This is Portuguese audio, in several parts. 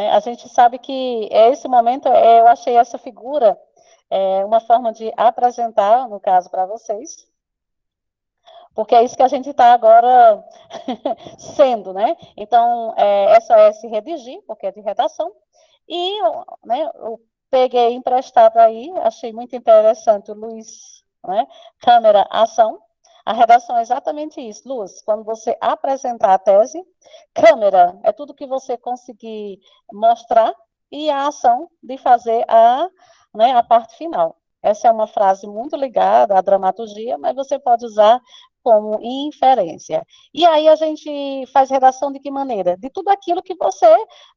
né? A gente sabe que esse momento, eu achei essa figura uma forma de apresentar, no caso, para vocês, porque é isso que a gente está agora sendo, né? Então, SOS redigir, porque é de redação, e né, eu peguei emprestado aí, achei muito interessante o Luiz, né? Câmera, ação. A redação é exatamente isso, Luz. Quando você apresentar a tese, câmera é tudo que você conseguir mostrar e a ação de fazer né, a parte final. Essa é uma frase muito ligada à dramaturgia, mas você pode usar como inferência. E aí a gente faz redação de que maneira? De tudo aquilo que você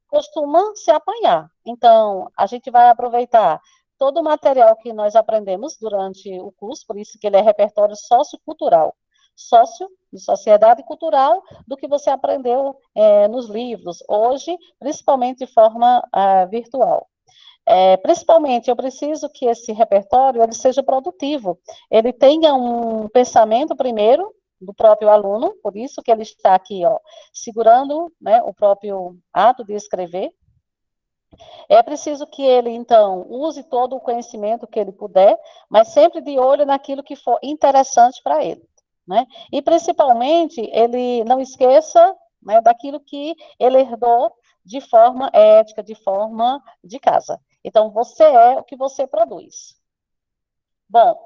costuma se apanhar. Então, a gente vai aproveitar todo o material que nós aprendemos durante o curso, por isso que ele é repertório sociocultural. Sócio, de sociedade cultural, do que você aprendeu nos livros, hoje, principalmente de forma virtual. Principalmente, eu preciso que esse repertório ele seja produtivo, ele tenha um pensamento primeiro do próprio aluno, por isso que ele está aqui, ó, segurando, né, o próprio ato de escrever. É preciso que ele, então, use todo o conhecimento que ele puder, mas sempre de olho naquilo que for interessante para ele, né? E, principalmente, ele não esqueça, né, daquilo que ele herdou de forma ética, de forma de casa. Então, você é o que você produz. Bom,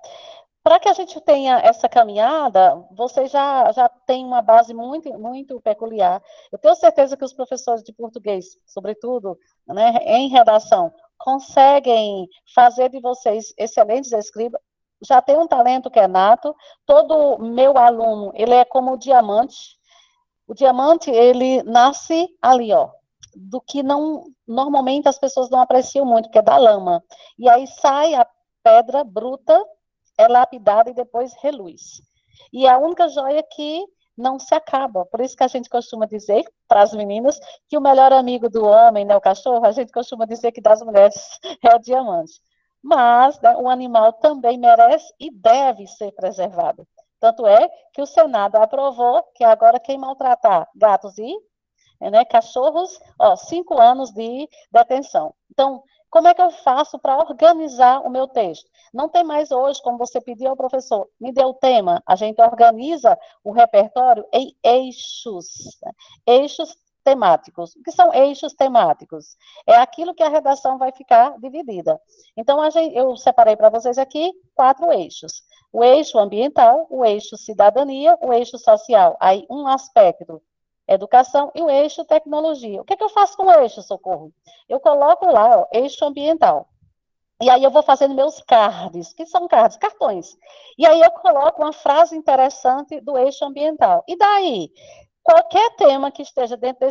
para que a gente tenha essa caminhada, você já tem uma base muito peculiar. Eu tenho certeza que os professores de português, sobretudo, né, em redação, conseguem fazer de vocês excelentes escribas. Já tem um talento que é nato. Todo meu aluno, ele é como o diamante. O diamante, ele nasce ali, ó, do que não normalmente as pessoas não apreciam muito, que é da lama. E aí sai a pedra bruta, é lapidada e depois reluz. E é a única joia que não se acaba. Por isso que a gente costuma dizer para as meninas que o melhor amigo do homem, né, o cachorro, a gente costuma dizer que das mulheres é o diamante. Mas, né, o animal também merece e deve ser preservado. Tanto é que o Senado aprovou que agora quem maltratar gatos e né, cachorros, 5 anos de detenção. Então, como é que eu faço para organizar o meu texto? Não tem mais hoje, como você pediu ao professor, me dê o tema, a gente organiza o repertório em eixos, né? Eixos temáticos. O que são eixos temáticos? É aquilo que a redação vai ficar dividida. Então, eu separei para vocês aqui 4 eixos. O eixo ambiental, o eixo cidadania, o eixo social. Aí, um aspecto educação e o eixo tecnologia. O que, é que eu faço com o eixo, Socorro? Eu coloco lá, ó, eixo ambiental. E aí eu vou fazendo meus cards. Que são cards? Cartões. E aí eu coloco uma frase interessante do eixo ambiental. E daí? Qualquer tema que esteja dentro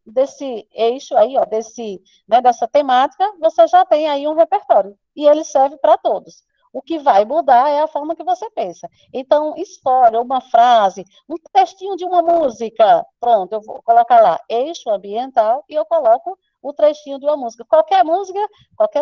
desse eixo aí, ó, né, dessa temática, você já tem aí um repertório. E ele serve para todos. O que vai mudar é a forma que você pensa. Então, escolha uma frase, um textinho de uma música. Pronto, eu vou colocar lá, eixo ambiental, e eu coloco o trechinho de uma música. Qualquer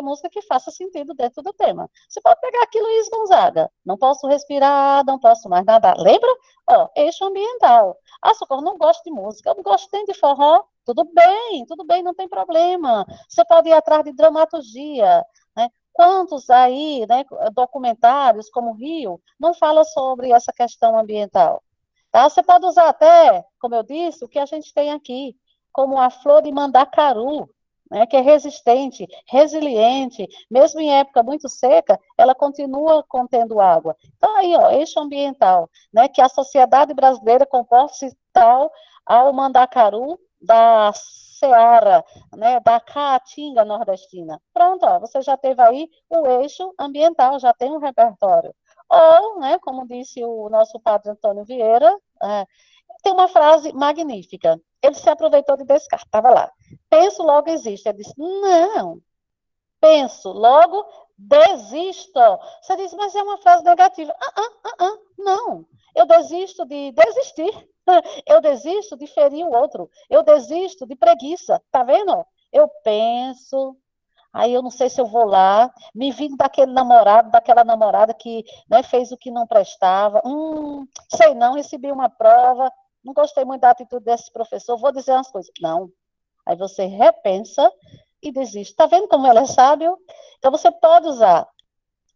música que faça sentido dentro do tema. Você pode pegar aqui Luiz Gonzaga. Não posso respirar, não posso mais nadar. Lembra? Ó, eixo ambiental. Ah, Socorro, não gosto de música, eu não gosto nem de forró. Tudo bem, não tem problema. Você pode ir atrás de dramaturgia, né? Quantos aí, né, documentários como Rio, não fala sobre essa questão ambiental? Tá? Você pode usar até, como eu disse, o que a gente tem aqui, como a flor de mandacaru, né, que é resistente, resiliente, mesmo em época muito seca, ela continua contendo água. Então, aí, ó, eixo ambiental, né, que a sociedade brasileira comporta-se tal ao mandacaru da Seara, né, da Caatinga nordestina. Pronto, ó, você já teve aí o eixo ambiental, já tem um repertório. Ou, né, como disse o nosso padre Antônio Vieira, tem uma frase magnífica. Ele se aproveitou de Descartes, estava lá. Penso, logo existo. Ele disse, não, penso, logo desisto. Você diz, mas é uma frase negativa. Não. Eu desisto de desistir. Eu desisto de ferir o outro. Eu desisto de preguiça. Tá vendo? Eu penso, aí eu não sei se eu vou lá, me vingo daquele namorado, daquela namorada que, né, fez o que não prestava. Sei não, recebi uma prova, não gostei muito da atitude desse professor, vou dizer umas coisas. Não. Aí você repensa e desiste. Está vendo como ela é sábio? Então você pode usar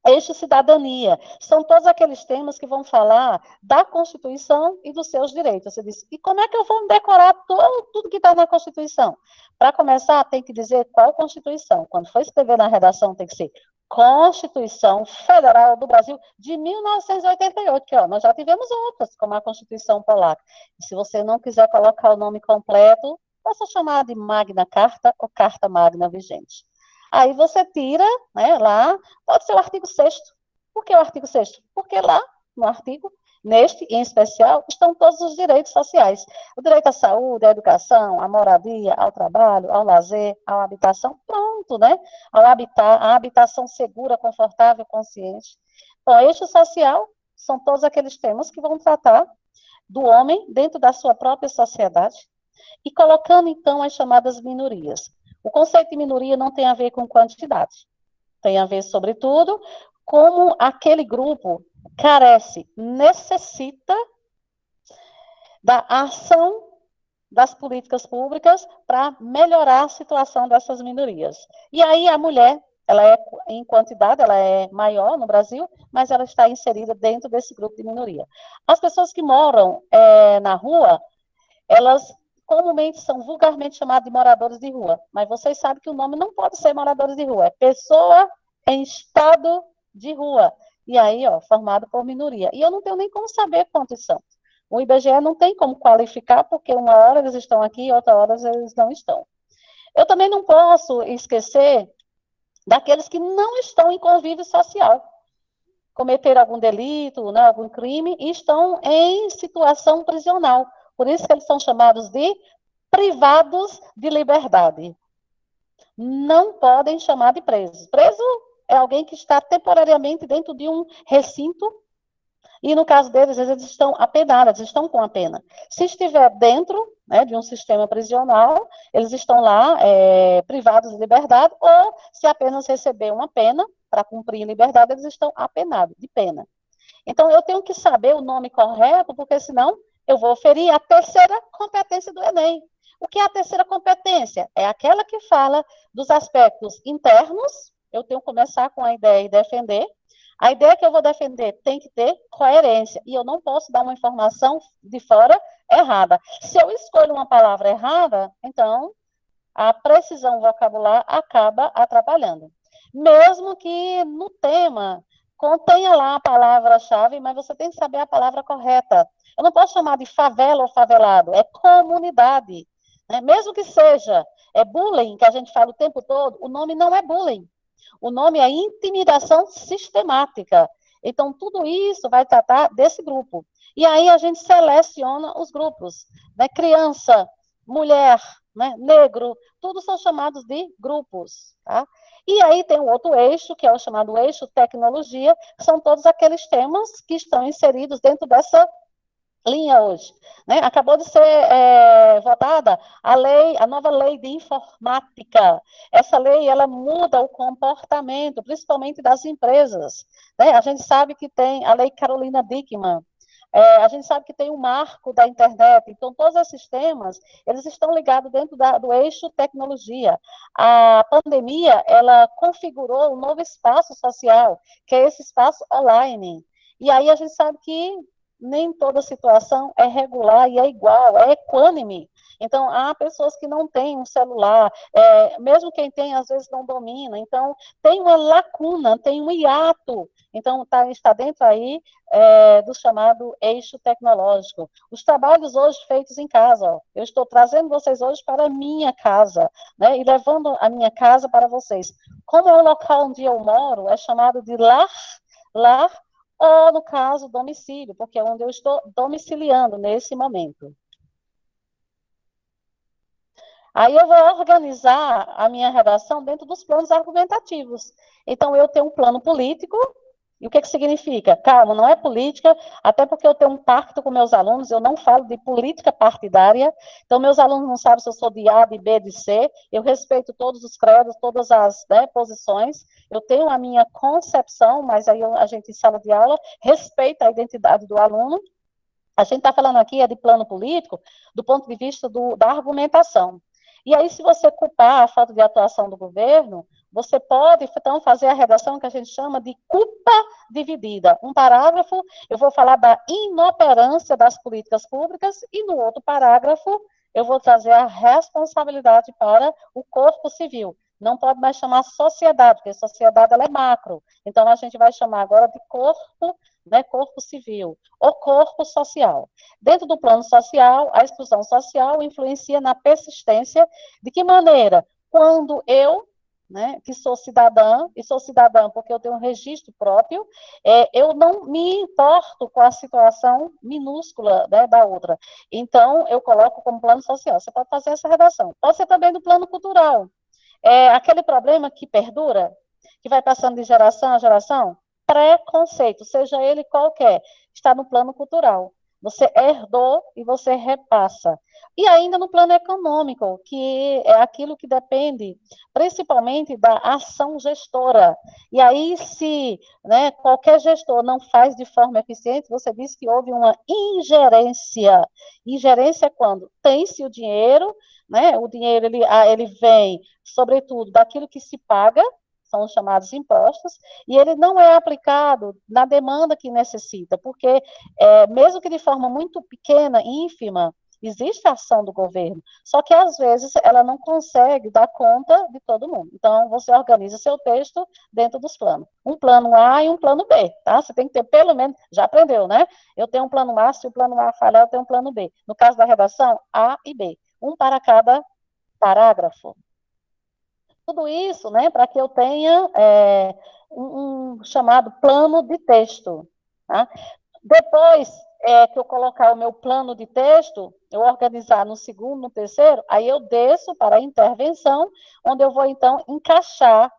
eixo cidadania. São todos aqueles temas que vão falar da Constituição e dos seus direitos. Você diz, e como é que eu vou decorar tudo que está na Constituição? Para começar, tem que dizer qual Constituição. Quando for escrever na redação, tem que ser Constituição Federal do Brasil de 1988, que ó, nós já tivemos outras, como a Constituição Polaca. E se você não quiser colocar o nome completo, possa chamar de Magna Carta ou Carta Magna Vigente. Aí você tira, né, lá, pode ser o artigo 6º. Por que o artigo 6º? Porque lá, no artigo, neste em especial, estão todos os direitos sociais. O direito à saúde, à educação, à moradia, ao trabalho, ao lazer, à habitação, pronto, né? Ao habitar, a habitação segura, confortável, consciente. Então, eixo social são todos aqueles temas que vão tratar do homem dentro da sua própria sociedade e colocando, então, as chamadas minorias. O conceito de minoria não tem a ver com quantidade, tem a ver, sobretudo, como aquele grupo carece, necessita da ação das políticas públicas para melhorar a situação dessas minorias. E aí a mulher, ela é, em quantidade, ela é maior no Brasil, mas ela está inserida dentro desse grupo de minoria. As pessoas que moram na rua, elas comumente são vulgarmente chamadas de moradores de rua, mas vocês sabem que o nome não pode ser moradores de rua, é pessoa em estado de rua. E aí, ó, formado por minoria. E eu não tenho nem como saber quantos são. O IBGE não tem como qualificar, porque uma hora eles estão aqui, outra hora eles não estão. Eu também não posso esquecer daqueles que não estão em convívio social, cometeram algum delito, né, algum crime, e estão em situação prisional. Por isso que eles são chamados de privados de liberdade. Não podem chamar de presos. Preso é alguém que está temporariamente dentro de um recinto, e no caso deles, eles estão apenados, eles estão com a pena. Se estiver dentro, né, de um sistema prisional, eles estão lá privados de liberdade, ou se apenas receber uma pena para cumprir em liberdade, eles estão apenados, de pena. Então, eu tenho que saber o nome correto, porque senão eu vou ferir a terceira competência do Enem. O que é a terceira competência? É aquela que fala dos aspectos internos, eu tenho que começar com a ideia e defender. A ideia que eu vou defender tem que ter coerência, e eu não posso dar uma informação de fora errada. Se eu escolho uma palavra errada, então a precisão vocabular acaba atrapalhando. Mesmo que no tema contenha lá a palavra-chave, mas você tem que saber a palavra correta. Eu não posso chamar de favela ou favelado, é comunidade. Né? Mesmo que seja bullying, que a gente fala o tempo todo, o nome não é bullying. O nome é intimidação sistemática. Então, tudo isso vai tratar desse grupo. E aí a gente seleciona os grupos. Né? Criança, mulher, né? Negro, tudo são chamados de grupos. Tá? E aí tem um outro eixo, que é o chamado eixo tecnologia, que são todos aqueles temas que estão inseridos dentro dessa linha hoje. Né? Acabou de ser votada a nova lei de informática. Essa lei, ela muda o comportamento, principalmente das empresas. Né? A gente sabe que tem a lei Carolina Dickmann, a gente sabe que tem o marco da internet, então todos esses temas, eles estão ligados dentro do eixo tecnologia. A pandemia, ela configurou um novo espaço social, que é esse espaço online. E aí a gente sabe que nem toda situação é regular e é igual, é equânime. Então, há pessoas que não têm um celular, mesmo quem tem, às vezes não domina. Então, tem uma lacuna, tem um hiato. Então, está dentro aí do chamado eixo tecnológico. Os trabalhos hoje feitos em casa, ó, eu estou trazendo vocês hoje para a minha casa, né, e levando a minha casa para vocês. Como é o local onde eu moro, é chamado de lar, ou, no caso, domicílio, porque é onde eu estou domiciliando nesse momento. Aí eu vou organizar a minha redação dentro dos planos argumentativos. Então, eu tenho um plano político, e o que significa? Calma, não é política, até porque eu tenho um pacto com meus alunos, eu não falo de política partidária, então meus alunos não sabem se eu sou de A, de B, de C, eu respeito todos os credos, todas as posições, eu tenho a minha concepção, mas aí a gente, em sala de aula, respeita a identidade do aluno. A gente está falando aqui de plano político do ponto de vista da argumentação. E aí, se você culpar a falta de atuação do governo, você pode, então, fazer a redação que a gente chama de culpa dividida. Um parágrafo, eu vou falar da inoperância das políticas públicas, e no outro parágrafo, eu vou trazer a responsabilidade para o corpo civil. Não pode mais chamar sociedade, porque a sociedade ela é macro. Então, a gente vai chamar agora de corpo, né, corpo civil, ou corpo social. Dentro do plano social, a exclusão social influencia na persistência. De que maneira? Quando eu, né, que sou cidadã, e sou cidadã porque eu tenho um registro próprio, eu não me importo com a situação minúscula, né, da outra. Então, eu coloco como plano social. Você pode fazer essa redação. Pode ser também do plano cultural. Aquele problema que perdura, que vai passando de geração a geração, preconceito, seja ele qualquer, está no plano cultural. Você herdou e você repassa. E ainda no plano econômico, que é aquilo que depende principalmente da ação gestora. E aí, se, né, qualquer gestor não faz de forma eficiente, você diz que houve uma ingerência. Ingerência é quando tem-se o dinheiro, né, o dinheiro ele vem, sobretudo, daquilo que se paga, são os chamados impostos, e ele não é aplicado na demanda que necessita, porque, mesmo que de forma muito pequena, ínfima, existe a ação do governo, só que às vezes ela não consegue dar conta de todo mundo. Então, você organiza seu texto dentro dos planos. Um plano A e um plano B, tá? Você tem que ter pelo menos, já aprendeu, né? Eu tenho um plano A, se o plano A falhar, eu tenho um plano B. No caso da redação, A e B. Um para cada parágrafo. Tudo isso, né, para que eu tenha um chamado plano de texto. Tá? Depois que eu colocar o meu plano de texto, eu organizar no segundo, no terceiro, aí eu desço para a intervenção, onde eu vou, então, encaixar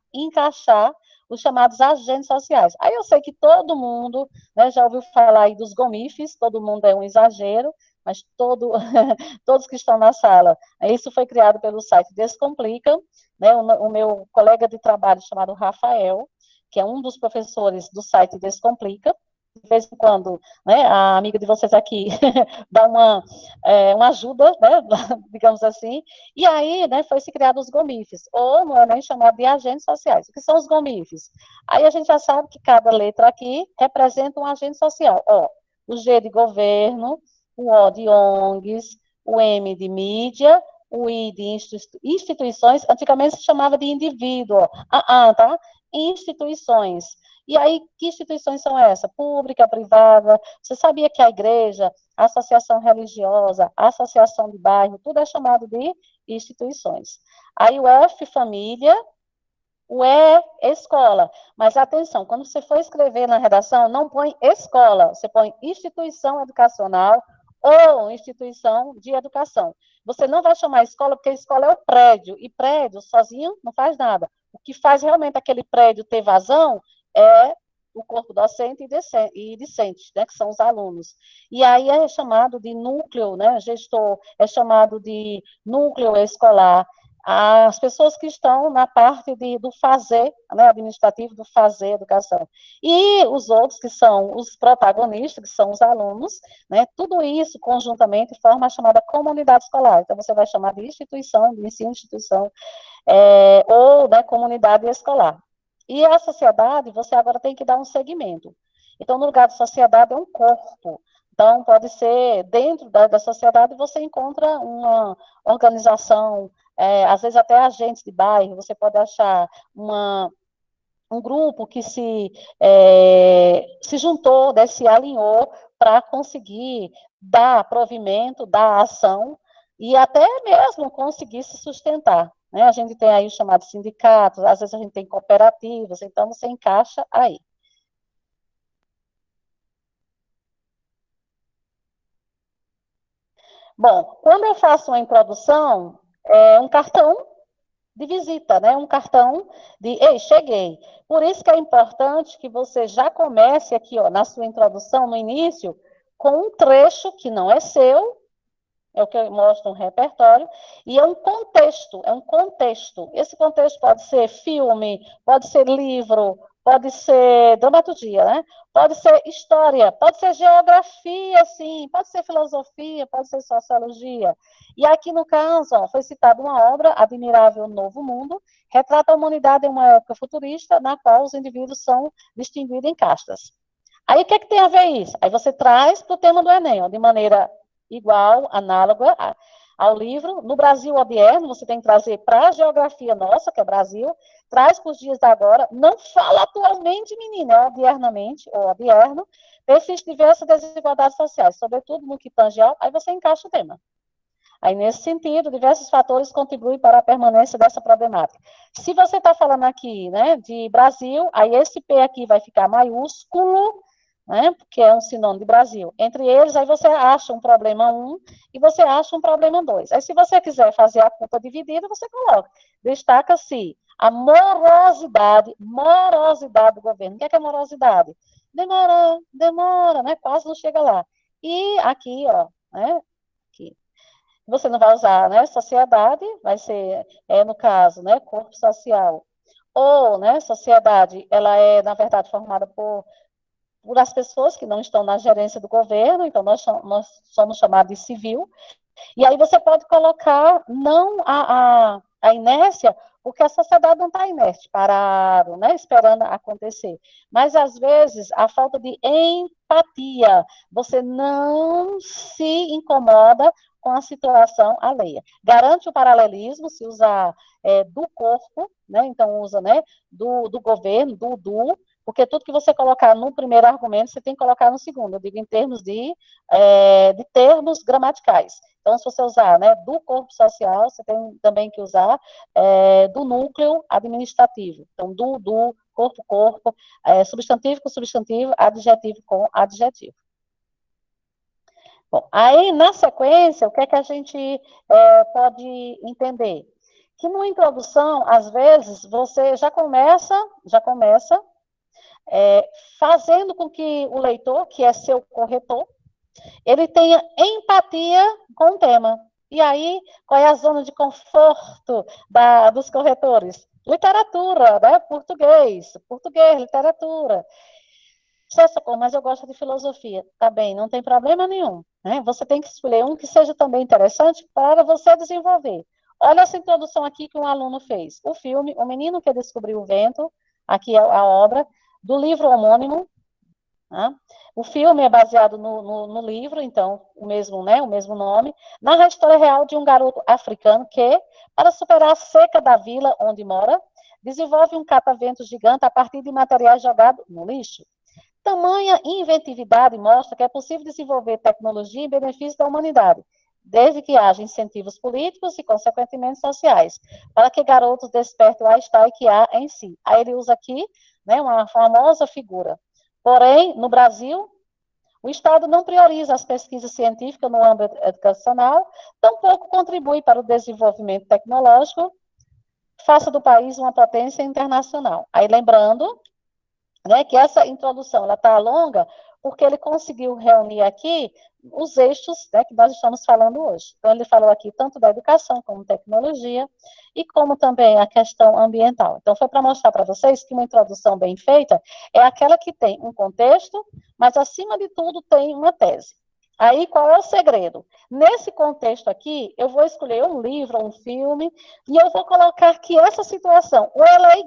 os chamados agentes sociais. Aí eu sei que todo mundo, né, já ouviu falar aí dos gomifes, todo mundo é um exagero, mas todos que estão na sala, isso foi criado pelo site Descomplica, né, o meu colega de trabalho chamado Rafael, que é um dos professores do site Descomplica, de vez em quando, né, a amiga de vocês aqui dá uma ajuda, né, digamos assim, e aí, né, foi se criado os gomifes, ou não é nem chamado de agentes sociais. O que são os gomifes? Aí a gente já sabe que cada letra aqui representa um agente social. Ó, o G de governo, o O de ONGs, o M de mídia, o I de instituições, antigamente se chamava de indivíduo, tá? Instituições. E aí, que instituições são essas? Pública, privada? Você sabia que a igreja, a associação religiosa, a associação de bairro, tudo é chamado de instituições. Aí o F, família, o E, escola. Mas atenção, quando você for escrever na redação, não põe escola, você põe instituição educacional ou instituição de educação. Você não vai chamar escola, porque escola é o prédio, e prédio sozinho não faz nada. O que faz realmente aquele prédio ter vazão é o corpo docente e discente, né, que são os alunos. E aí é chamado de núcleo, né, gestor, é chamado de núcleo escolar, as pessoas que estão na parte do fazer, né, administrativo do fazer educação. E os outros, que são os protagonistas, que são os alunos, né, tudo isso conjuntamente forma a chamada comunidade escolar. Então, você vai chamar de instituição, de ensino, instituição, ou, né, comunidade escolar. E a sociedade, você agora tem que dar um segmento. Então, no lugar de sociedade é um corpo. Então, pode ser, dentro da sociedade, você encontra uma organização, às vezes até agentes de bairro, você pode achar um grupo que se juntou, né, se alinhou para conseguir dar provimento, dar ação e até mesmo conseguir se sustentar. Né? A gente tem aí os chamados sindicatos, às vezes a gente tem cooperativas, então você encaixa aí. Bom, quando eu faço uma introdução, é um cartão de visita, né? Um cartão de, ei, cheguei. Por isso que é importante que você já comece aqui, ó, na sua introdução, no início, com um trecho que não é seu, é o que eu mostro no repertório, e é um contexto, é um contexto. Esse contexto pode ser filme, pode ser livro, pode ser dramaturgia, né? Pode ser história, pode ser geografia, sim, pode ser filosofia, pode ser sociologia. E aqui, no caso, ó, foi citada uma obra, Admirável Novo Mundo, retrata a humanidade em uma época futurista, na qual os indivíduos são distinguidos em castas. Aí, o que é que tem a ver isso? Aí você traz para o tema do Enem, ó, de maneira igual, análoga ao livro. No Brasil odierno, você tem que trazer para a geografia nossa, que é Brasil, traz para os dias da agora, não fala atualmente, menina, é odiernamente, ou odierno, persiste diversas desigualdades sociais, sobretudo no que tange ao, aí você encaixa o tema. Aí, nesse sentido, diversos fatores contribuem para a permanência dessa problemática. Se você está falando aqui, né, de Brasil, aí esse P aqui vai ficar maiúsculo, né, porque é um sinônimo de Brasil. Entre eles, aí você acha um problema 1 e você acha um problema 2. Aí, se você quiser fazer a culpa dividida, você coloca. Destaca-se a morosidade do governo. O que é morosidade? Demora, né, quase não chega lá. E aqui, ó, né, aqui. Você não vai usar, né, sociedade, vai ser, no caso, né, corpo social. Ou, né, sociedade, ela é, na verdade, formada por as pessoas que não estão na gerência do governo, então nós somos chamados de civil, e aí você pode colocar não a inércia, porque a sociedade não está inerte, parado, né, esperando acontecer. Mas, às vezes, a falta de empatia, você não se incomoda com a situação alheia. Garante o paralelismo, se usar do corpo, né, então usa, né, do governo, porque tudo que você colocar no primeiro argumento, você tem que colocar no segundo, eu digo em termos de termos gramaticais. Então, se você usar, né, do corpo social, você tem também que usar do núcleo administrativo. Então, corpo, substantivo com substantivo, adjetivo com adjetivo. Bom, aí, na sequência, o que é que a gente pode entender? Que numa introdução, às vezes, você já começa fazendo com que o leitor, que é seu corretor, ele tenha empatia com o tema. E aí, qual é a zona de conforto dos corretores? Literatura, né? Português, literatura. Socorro, mas eu gosto de filosofia. Tá bem, não tem problema nenhum. Né? Você tem que escolher um que seja também interessante para você desenvolver. Olha essa introdução aqui que um aluno fez. O filme O Menino que Descobriu o Vento, aqui é a obra, do livro homônimo. Né? O filme é baseado no livro, então, o mesmo nome, narra a história real de um garoto africano que, para superar a seca da vila onde mora, desenvolve um catavento gigante a partir de materiais jogados no lixo. Tamanha inventividade mostra que é possível desenvolver tecnologia em benefício da humanidade, desde que haja incentivos políticos e, consequentemente, sociais, para que garotos despertem o Einstein que há em si. Aí ele usa aqui, né, uma famosa figura. Porém, no Brasil, o Estado não prioriza as pesquisas científicas no âmbito educacional, tampouco contribui para o desenvolvimento tecnológico, faça do país uma potência internacional. Aí, lembrando, né, que essa introdução ela está longa, porque ele conseguiu reunir aqui os eixos, né, que nós estamos falando hoje. Então, ele falou aqui tanto da educação como tecnologia e como também a questão ambiental. Então, foi para mostrar para vocês que uma introdução bem feita é aquela que tem um contexto, mas, acima de tudo, tem uma tese. Aí, qual é o segredo? Nesse contexto aqui, eu vou escolher um livro, um filme, e eu vou colocar que essa situação, ou ela é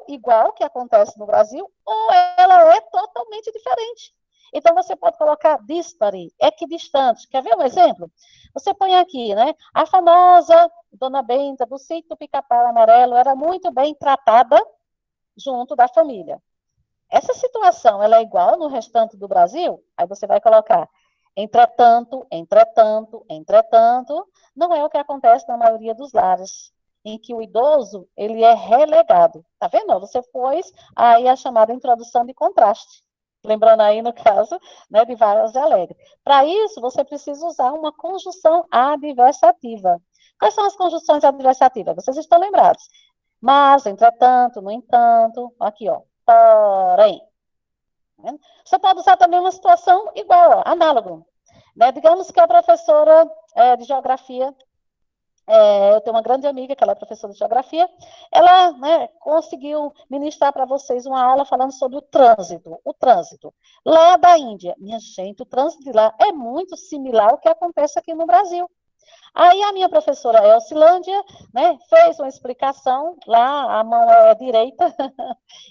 igual que acontece no Brasil, ou ela é totalmente diferente. Então, você pode colocar dispare, equidistante. Quer ver um exemplo? Você põe aqui, né? A famosa Dona Benta, do sítio do Pica-Pau Amarelo, era muito bem tratada junto da família. Essa situação, ela é igual no restante do Brasil? Aí você vai colocar entretanto, não é o que acontece na maioria dos lares, em que o idoso, ele é relegado. Tá vendo? Você pôs aí a chamada introdução de contraste. Lembrando aí, no caso, né, de Vargas e Alegre. Para isso, você precisa usar uma conjunção adversativa. Quais são as conjunções adversativas? Vocês estão lembrados? Mas, entretanto, no entanto, aqui, ó, porém. Você pode usar também uma situação igual, ó, análogo. Né? Digamos que a professora de geografia Eu tenho uma grande amiga, que ela é professora de geografia, ela, né, conseguiu ministrar para vocês uma aula falando sobre o trânsito lá da Índia. Minha gente, o trânsito de lá é muito similar ao que acontece aqui no Brasil. Aí a minha professora Elcilândia, né, fez uma explicação, lá a mão é direita,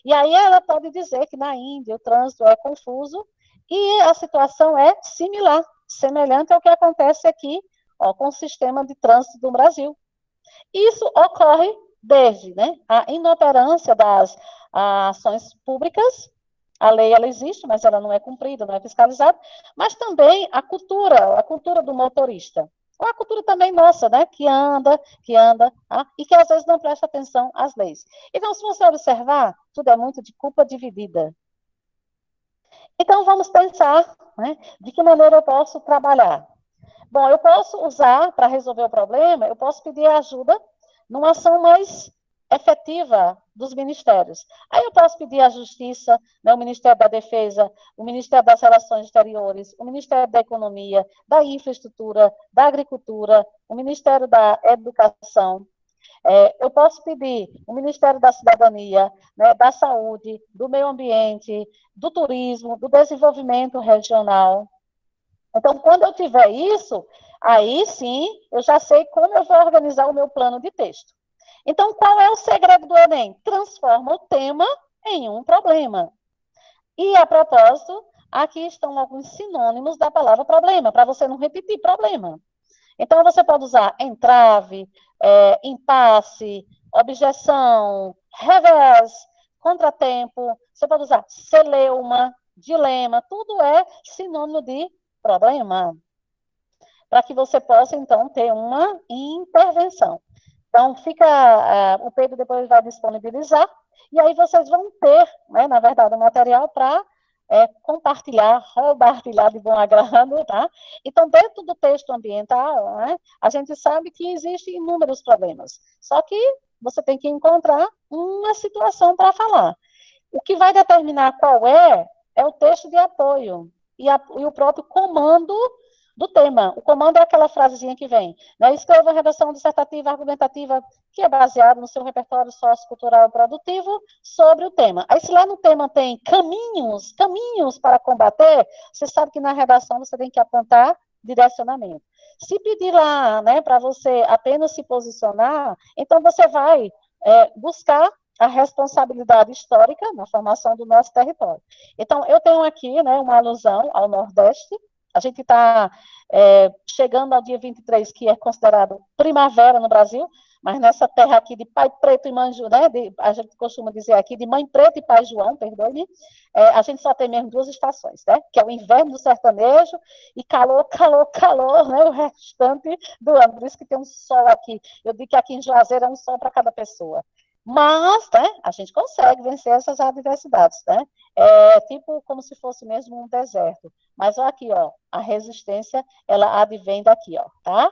e aí ela pode dizer que na Índia o trânsito é confuso e a situação é similar, semelhante ao que acontece aqui, ó, com o sistema de trânsito do Brasil. Isso ocorre desde, né, a inoperância das ações públicas, a lei ela existe, mas ela não é cumprida, não é fiscalizada, mas também a cultura do motorista. Ou a cultura também nossa, né, que anda, tá? E que às vezes não presta atenção às leis. Então, se você observar, tudo é muito de culpa dividida. Então, vamos pensar, né, de que maneira eu posso trabalhar. Bom, eu posso usar, para resolver o problema, eu posso pedir ajuda numa ação mais efetiva dos ministérios. Aí eu posso pedir à Justiça, né, o Ministério da Defesa, o Ministério das Relações Exteriores, o Ministério da Economia, da Infraestrutura, da Agricultura, o Ministério da Educação. Eu posso pedir o Ministério da Cidadania, né, da Saúde, do Meio Ambiente, do Turismo, do Desenvolvimento Regional. Então, quando eu tiver isso, aí sim eu já sei como eu vou organizar o meu plano de texto. Então, qual é o segredo do Enem? Transforma o tema em um problema. E, a propósito, aqui estão alguns sinônimos da palavra problema, para você não repetir problema. Então, você pode usar entrave, impasse, objeção, revés, contratempo, você pode usar celeuma, dilema, tudo é sinônimo de problema, para que você possa, então, ter uma intervenção. Então, o Pedro depois vai disponibilizar, e aí vocês vão ter, né, na verdade, o material para compartilhar de bom agrado, tá? Então, dentro do texto ambiental, né, a gente sabe que existem inúmeros problemas, só que você tem que encontrar uma situação para falar. O que vai determinar qual é o texto de apoio e o próprio comando do tema. O comando é aquela frasezinha que vem, né? Escreva uma redação dissertativa, argumentativa, que é baseada no seu repertório sociocultural produtivo sobre o tema. Aí, se lá no tema tem caminhos para combater, você sabe que na redação você tem que apontar direcionamento. Se pedir lá, né, para você apenas se posicionar, então você vai buscar a responsabilidade histórica na formação do nosso território. Então, eu tenho aqui, né, uma alusão ao Nordeste. A gente está chegando ao dia 23, que é considerado primavera no Brasil, mas nessa terra aqui de Pai Preto e Mãe João, né, a gente costuma dizer aqui de Mãe Preta e Pai João, perdoe-me, a gente só tem mesmo duas estações, né, que é o inverno do sertanejo e calor, calor, calor, né, o restante do ano. Por isso que tem um sol aqui. Eu digo que aqui em Juazeiro é um sol para cada pessoa. Mas, né, a gente consegue vencer essas adversidades, né? É tipo como se fosse mesmo um deserto. Mas olha aqui, ó, a resistência, ela advém daqui, ó, tá?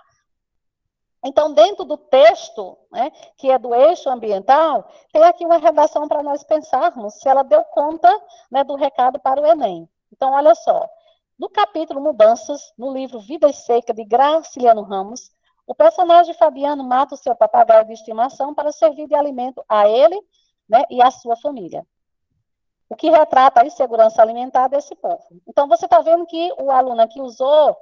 Então, dentro do texto, né, que é do eixo ambiental, tem aqui uma redação para nós pensarmos se ela deu conta, né, do recado para o Enem. Então, olha só, no capítulo Mudanças, no livro Vida e Seca, de Graciliano Ramos, o personagem Fabiano mata o seu papagaio de estimação para servir de alimento a ele, né, e à sua família, o que retrata a insegurança alimentar desse povo. Então, você está vendo que o aluno aqui usou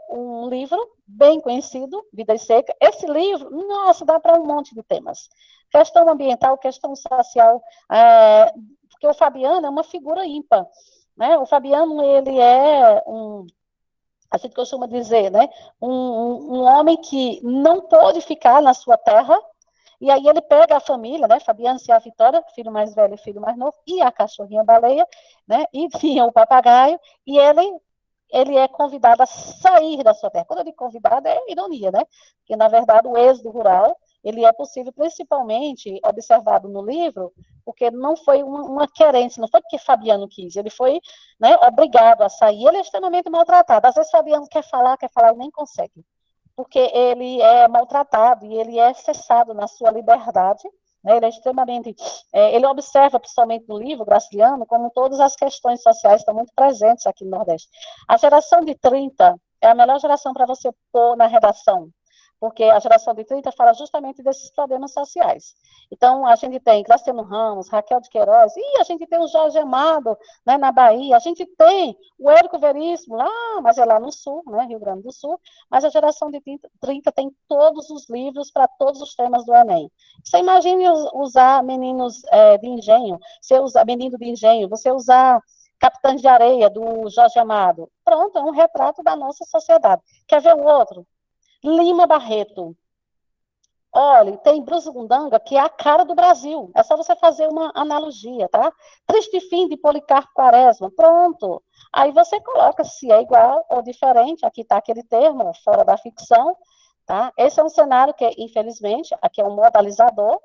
um livro bem conhecido, Vida e Seca. Esse livro, nossa, dá para um monte de temas. Questão ambiental, questão social, porque o Fabiano é uma figura ímpar. Né? O Fabiano, ele é a gente costuma dizer, né, um homem que não pôde ficar na sua terra, e aí ele pega a família, né, Fabiano e a Vitória, filho mais velho e filho mais novo, e a cachorrinha baleia, né, e tinha o papagaio, e ele é convidado a sair da sua terra. Quando eu digo convidado, é ironia, né? Porque, na verdade, o êxodo rural, ele é possível, principalmente, observado no livro, porque não foi uma querência, não foi porque Fabiano quis, ele foi, né, obrigado a sair, ele é extremamente maltratado. Às vezes Fabiano quer falar e nem consegue, porque ele é maltratado e ele é cessado na sua liberdade, né? Ele é extremamente, ele observa, principalmente no livro Graciliano, como todas as questões sociais estão muito presentes aqui no Nordeste. A geração de 30 é a melhor geração para você pôr na redação, porque a geração de 30 fala justamente desses problemas sociais. Então, a gente tem Graciano Ramos, Raquel de Queiroz, e a gente tem o Jorge Amado, né, na Bahia, a gente tem o Érico Veríssimo, lá, mas é lá no Sul, né, Rio Grande do Sul, mas a geração de 30 tem todos os livros para todos os temas do Enem. Você imagine usar meninos de engenho, você usar menino de engenho, você usar Capitães de Areia, do Jorge Amado. Pronto, é um retrato da nossa sociedade. Quer ver o outro? Lima Barreto. Olha, tem Bruce Gundanga, que é a cara do Brasil. É só você fazer uma analogia, tá? Triste Fim de Policarpo Quaresma. Pronto. Aí você coloca se é igual ou diferente. Aqui está aquele termo, fora da ficção. Tá? Esse é um cenário que, infelizmente, aqui é um modalizador,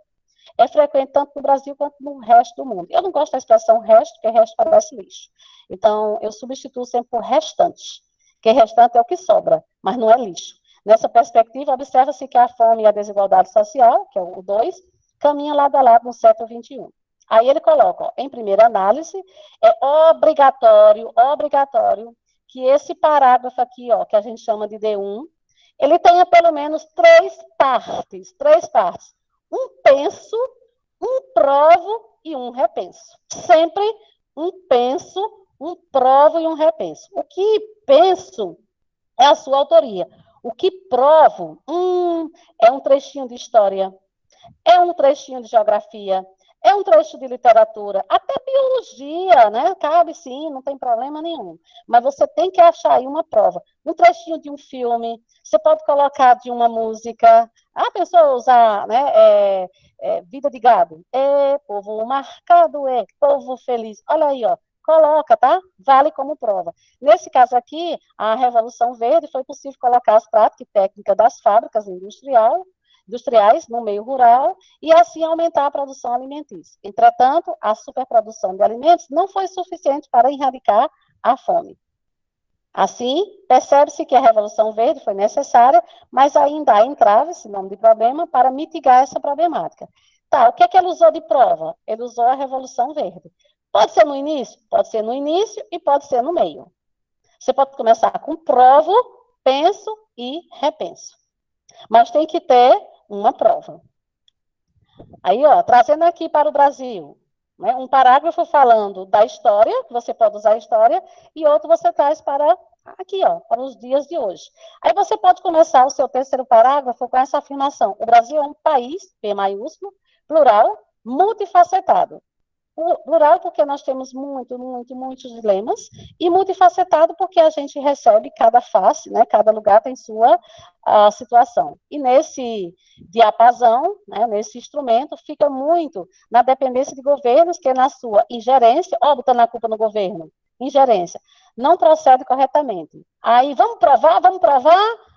é frequente tanto no Brasil quanto no resto do mundo. Eu não gosto da expressão resto, porque resto parece lixo. Então, eu substituo sempre por restante, que restante é o que sobra, mas não é lixo. Nessa perspectiva, observa-se que a fome e a desigualdade social, que é o 2, caminham lado a lado no século XXI. Aí ele coloca, ó, em primeira análise, é obrigatório, que esse parágrafo aqui, ó, que a gente chama de D1, ele tenha pelo menos três partes. Um penso, um provo e um repenso. Sempre um penso, um provo e um repenso. O que penso é a sua autoria. O que provo, é um trechinho de história, é um trechinho de geografia, é um trecho de literatura, até biologia, né? Cabe sim, não tem problema nenhum. Mas você tem que achar aí uma prova. Um trechinho de um filme, você pode colocar de uma música. A pessoa usar, né? Vida de gado. É povo marcado, é povo feliz. Olha aí, ó. Coloca, tá? Vale como prova. Nesse caso aqui, a Revolução Verde foi possível colocar as práticas e técnicas das fábricas industriais no meio rural e assim aumentar a produção alimentícia. Entretanto, a superprodução de alimentos não foi suficiente para erradicar a fome. Assim, percebe-se que a Revolução Verde foi necessária, mas ainda há entraves, nome de problema, para mitigar essa problemática. Tá, o que é que ele usou de prova? Ele usou a Revolução Verde. Pode ser no início? Pode ser no início e pode ser no meio. Você pode começar com provo, penso e repenso. Mas tem que ter uma prova. Aí, ó, trazendo aqui para o Brasil, né, um parágrafo falando da história, que você pode usar a história, e outro você traz para aqui, ó, para os dias de hoje. Aí você pode começar o seu terceiro parágrafo com essa afirmação: o Brasil é um país, P maiúsculo, plural, multifacetado. Plural porque nós temos muitos dilemas, e multifacetado porque a gente recebe cada face, né, cada lugar tem sua situação. E nesse diapasão, né, nesse instrumento, fica muito na dependência de governos que na sua ingerência, ó, botando a culpa no governo, ingerência, não procede corretamente. Aí, vamos provar?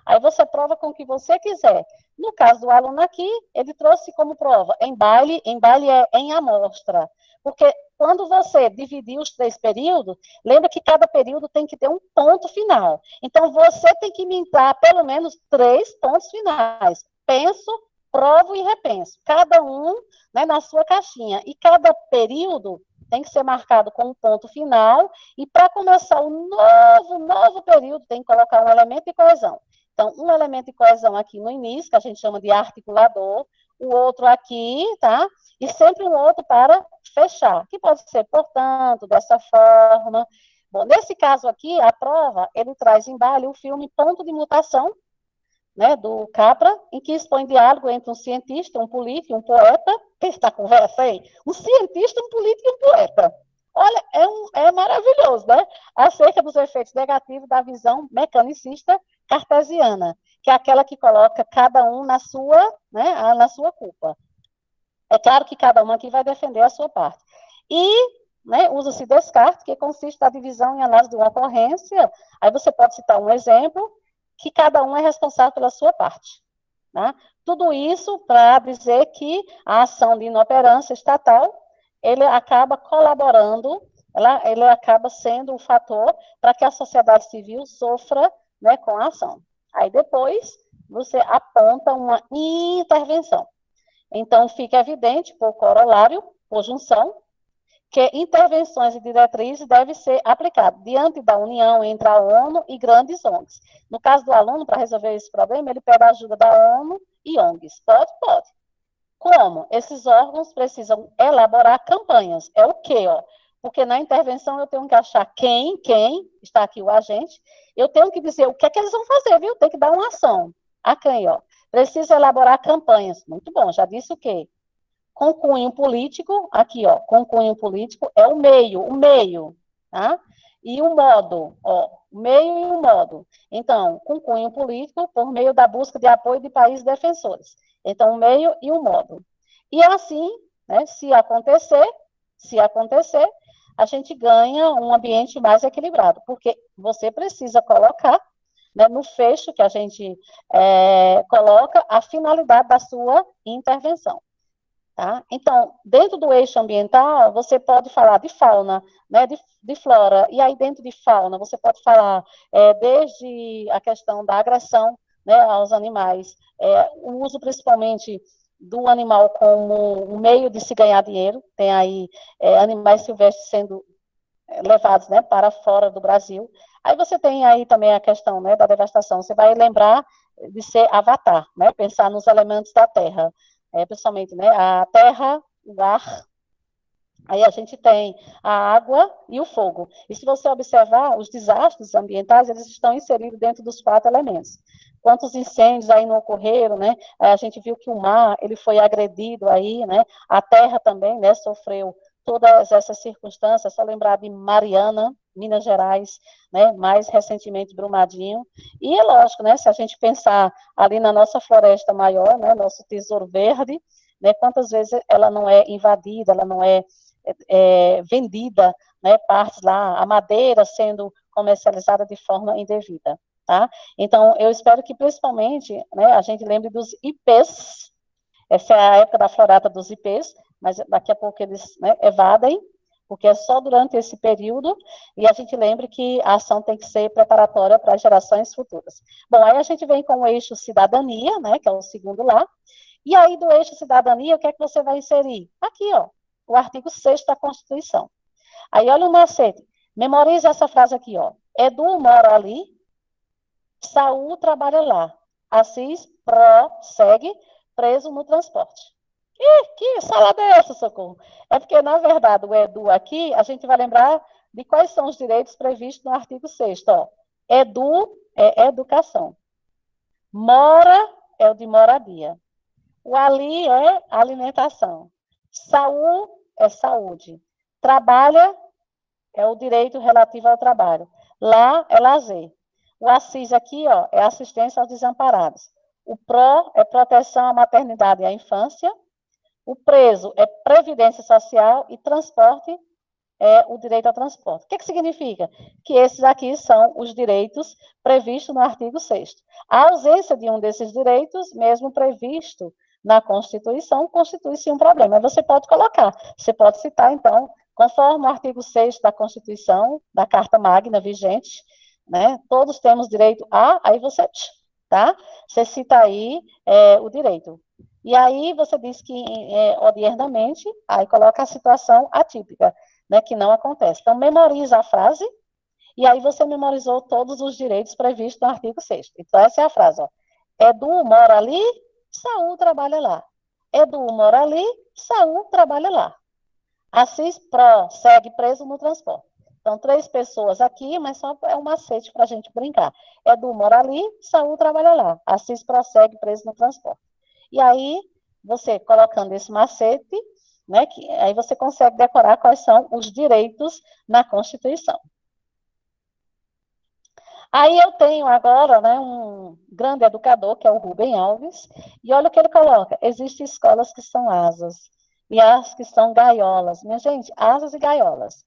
Aí você prova com o que você quiser. No caso do aluno aqui, ele trouxe como prova, em baile é em amostra. Porque quando você dividir os 3 períodos, lembra que cada período tem que ter um ponto final. Então, você tem que inventar pelo menos 3 pontos finais. Penso, provo e repenso. Cada um, né, na sua caixinha. E cada período tem que ser marcado com um ponto final. E para começar o novo período, tem que colocar um elemento de coesão. Então, um elemento de coesão aqui no início, que a gente chama de articulador, o outro aqui, tá? E sempre um outro para fechar, que pode ser, portanto, dessa forma. Bom, nesse caso aqui, a prova, ele traz em baile o filme Ponto de Mutação, né, do Capra, em que expõe diálogo entre um cientista, um político e um poeta. Quem está conversa aí? Um cientista, um político e um poeta. Olha, é maravilhoso, né? Acerca dos efeitos negativos da visão mecanicista cartesiana, que é aquela que coloca cada um na sua, né, na sua culpa. É claro que cada um aqui vai defender a sua parte. E, né, usa-se Descartes, que consiste na divisão e análise de uma ocorrência. Aí você pode citar um exemplo, que cada um é responsável pela sua parte. Tá? Tudo isso para dizer que a ação de inoperância estatal, ele acaba colaborando, ele acaba sendo um fator para que a sociedade civil sofra, né, com a ação. Aí depois você aponta uma intervenção. Então fica evidente, por corolário, por junção, que intervenções e diretrizes devem ser aplicadas diante da união entre a ONU e grandes ONGs. No caso do aluno, para resolver esse problema, ele pede a ajuda da ONU e ONGs. Pode? Pode. Como? Esses órgãos precisam elaborar campanhas. É o quê? Ó? Porque na intervenção eu tenho que achar quem está aqui o agente, eu tenho que dizer o que é que eles vão fazer, viu? Tem que dar uma ação. A quem, ó? Precisa elaborar campanhas. Muito bom, já disse o quê? Com cunho político, aqui, ó, com cunho político é o meio, tá? E o modo, ó, o meio e o modo. Então, com cunho político, por meio da busca de apoio de países defensores. Então, o meio e o modo. E assim, né, se acontecer, a gente ganha um ambiente mais equilibrado, porque você precisa colocar, né, no fecho que a gente coloca a finalidade da sua intervenção. Tá? Então, dentro do eixo ambiental, você pode falar de fauna, né, de flora, e aí dentro de fauna você pode falar desde a questão da agressão, né, aos animais, o uso principalmente do animal como um meio de se ganhar dinheiro, tem aí animais silvestres sendo levados, né, para fora do Brasil. Aí você tem aí também a questão, né, da devastação, você vai lembrar de ser avatar, né, pensar nos elementos da terra, principalmente, né, a terra, o ar, aí a gente tem a água e o fogo. E se você observar, os desastres ambientais, eles estão inseridos dentro dos 4 elementos. Quantos incêndios aí não ocorreram, né? A gente viu que o mar, ele foi agredido aí, né? A terra também, né, sofreu todas essas circunstâncias, só lembrar de Mariana, Minas Gerais, né? Mais recentemente Brumadinho. E é lógico, né? Se a gente pensar ali na nossa floresta maior, né? Nosso tesouro verde, né? Quantas vezes ela não é invadida, ela não é vendida, né, partes lá, a madeira sendo comercializada de forma indevida, tá? Então, eu espero que principalmente, né, a gente lembre dos IPs, essa é a época da florata dos IPs, mas daqui a pouco eles, né, evadem, porque é só durante esse período, e a gente lembre que a ação tem que ser preparatória para gerações futuras. Bom, aí a gente vem com o eixo cidadania, né, que é o segundo lá, e aí do eixo cidadania, o que é que você vai inserir? Aqui, ó, o artigo 6º da Constituição. Aí olha o macete. Memorize essa frase aqui, ó. Edu mora ali, Saul trabalha lá. Assis prossegue preso no transporte. Que salada é essa, Socorro? É porque, na verdade, o Edu aqui, a gente vai lembrar de quais são os direitos previstos no artigo 6º. Ó. Edu é educação. Mora é o de moradia. O ali é alimentação. Saúde é saúde. Trabalha é o direito relativo ao trabalho. Lá é lazer. O Assis aqui, ó, é assistência aos desamparados. O PRO é proteção à maternidade e à infância. O preso é previdência social e transporte é o direito ao transporte. O que significa? Que esses aqui são os direitos previstos no artigo 6º. A ausência de um desses direitos, mesmo previsto na Constituição, constitui-se um problema. Você pode colocar, você pode citar, então, conforme o artigo 6º da Constituição, da Carta Magna vigente, né, todos temos direito a, aí você, tá? Você cita aí o direito. E aí você diz que, odiernamente, aí coloca a situação atípica, né, que não acontece. Então, memoriza a frase, e aí você memorizou todos os direitos previstos no artigo 6º. Então, essa é a frase, ó. Edu mora ali, Saul trabalha lá. Edu mora ali, Saul trabalha lá. Assis prossegue preso no transporte. Então, 3 pessoas aqui, mas só é um macete para a gente brincar. Edu mora ali, Saul trabalha lá. Assis prossegue preso no transporte. E aí, você colocando esse macete, né, aí você consegue decorar quais são os direitos na Constituição. Aí eu tenho agora, né, um grande educador, que é o Rubem Alves, e olha o que ele coloca: existem escolas que são asas, e as que são gaiolas. Minha gente, asas e gaiolas.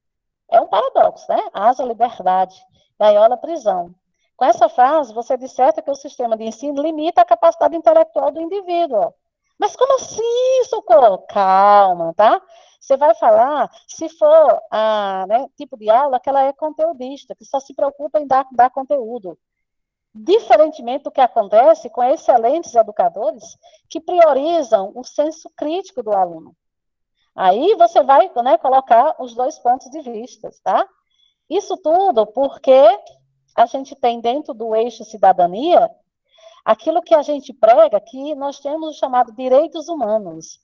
É um paradoxo, né? Asa, liberdade, gaiola, prisão. Com essa frase, você disserta que o sistema de ensino limita a capacidade intelectual do indivíduo. Mas como assim, Socorro? Calma, tá? Você vai falar, se for a tipo de aula, que ela é conteudista, que só se preocupa em dar conteúdo. Diferentemente do que acontece com excelentes educadores que priorizam o senso crítico do aluno. Aí você vai, né, colocar os dois pontos de vista, tá? Isso tudo porque a gente tem dentro do eixo cidadania aquilo que a gente prega, que nós temos o chamado direitos humanos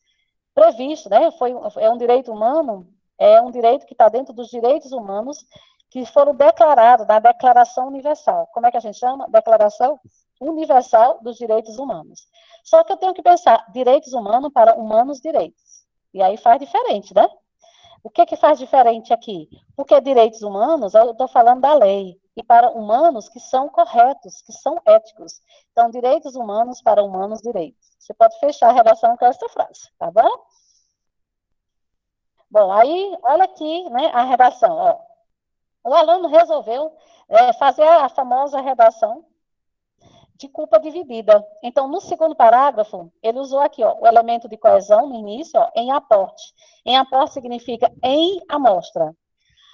previsto, né? É um direito humano, é um direito que está dentro dos direitos humanos que foram declarados na Declaração Universal. Como é que a gente chama? Declaração Universal dos Direitos Humanos. Só que eu tenho que pensar direitos humanos para humanos direitos. E aí faz diferente, né? O que que faz diferente aqui? Porque direitos humanos, eu estou falando da lei, e para humanos que são corretos, que são éticos. Então, direitos humanos para humanos direitos. Você pode fechar a redação com essa frase, tá bom? Bom, aí, olha aqui, né, a redação. Ó. O aluno resolveu fazer a famosa redação de culpa dividida. Então, no segundo parágrafo, ele usou aqui, ó, o elemento de coesão no início, ó, em aporte. Em aporte significa em amostra.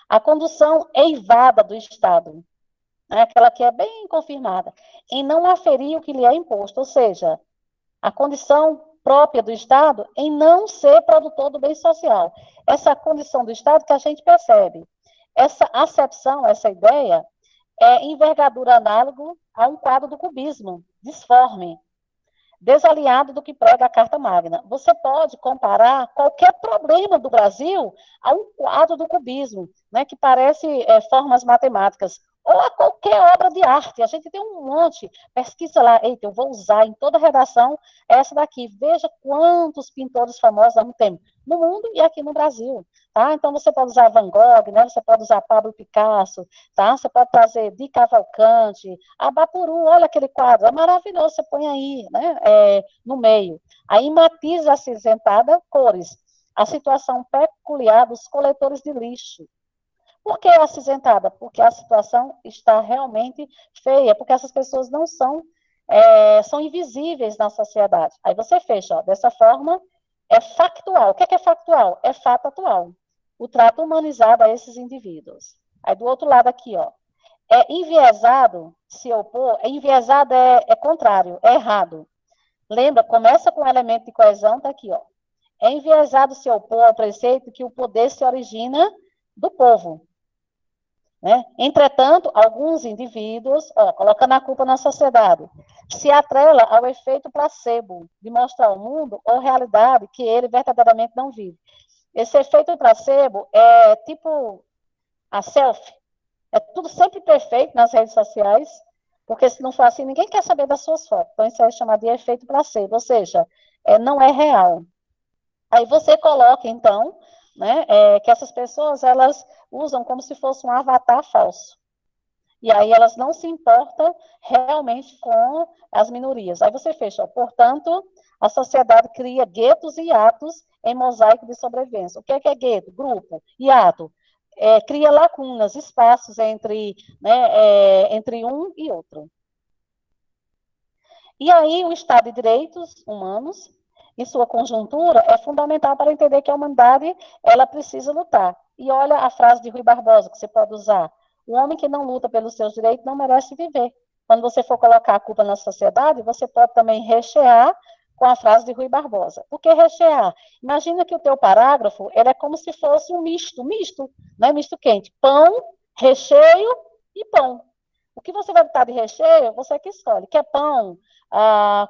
A condução eivada do Estado, né, aquela que é bem confirmada, em não aferir o que lhe é imposto, ou seja, a condição própria do Estado em não ser produtor do bem social. Essa condição do Estado que a gente percebe. Essa acepção, essa ideia, é envergadura análogo a um quadro do cubismo, disforme, desalinhado do que prega a Carta Magna. Você pode comparar qualquer problema do Brasil a um quadro do cubismo, né, que parece formas matemáticas, ou a qualquer obra de arte. A gente tem um monte. Pesquisa lá, eita, eu vou usar em toda a redação essa daqui. Veja quantos pintores famosos nós temos no mundo e aqui no Brasil. Tá? Então, você pode usar Van Gogh, né? Você pode usar Pablo Picasso, tá? Você pode trazer Di Cavalcanti, Abapuru, olha aquele quadro, é maravilhoso, você põe aí, né? No meio. Aí matiz acinzentada, cores. A situação peculiar dos coletores de lixo. Por que acinzentada? Porque a situação está realmente feia, porque essas pessoas não são, são invisíveis na sociedade. Aí você fecha, ó, dessa forma, é factual. O que é factual? É fato atual. O trato humanizado a esses indivíduos. Aí do outro lado aqui, ó, é enviesado, se opor, enviesado é contrário, é errado. Lembra, começa com o elemento de coesão, tá aqui, ó. É enviesado se opor ao preceito que o poder se origina do povo. Né? Entretanto, alguns indivíduos, colocando a culpa na sociedade, se atrela ao efeito placebo de mostrar ao mundo ou realidade que ele verdadeiramente não vive. Esse efeito placebo é tipo a selfie, é tudo sempre perfeito nas redes sociais, porque se não for assim, ninguém quer saber das suas fotos. Então, isso é chamado de efeito placebo, ou seja, não é real. Aí você coloca, então, né, que essas pessoas, elas usam como se fosse um avatar falso. E aí elas não se importam realmente com as minorias. Aí você fecha, portanto, a sociedade cria guetos e atos em mosaico de sobrevivência. O que é gueto? Grupo. E ato? Cria lacunas, espaços entre um e outro. E aí o Estado de Direitos Humanos, em sua conjuntura, é fundamental para entender que a humanidade ela precisa lutar. E olha a frase de Rui Barbosa, que você pode usar. O homem que não luta pelos seus direitos não merece viver. Quando você for colocar a culpa na sociedade, você pode também rechear com a frase de Rui Barbosa. Por que rechear? Imagina que o teu parágrafo ele é como se fosse um misto, não é misto quente. Pão, recheio e pão. O que você vai botar de recheio, você que escolhe. Quer pão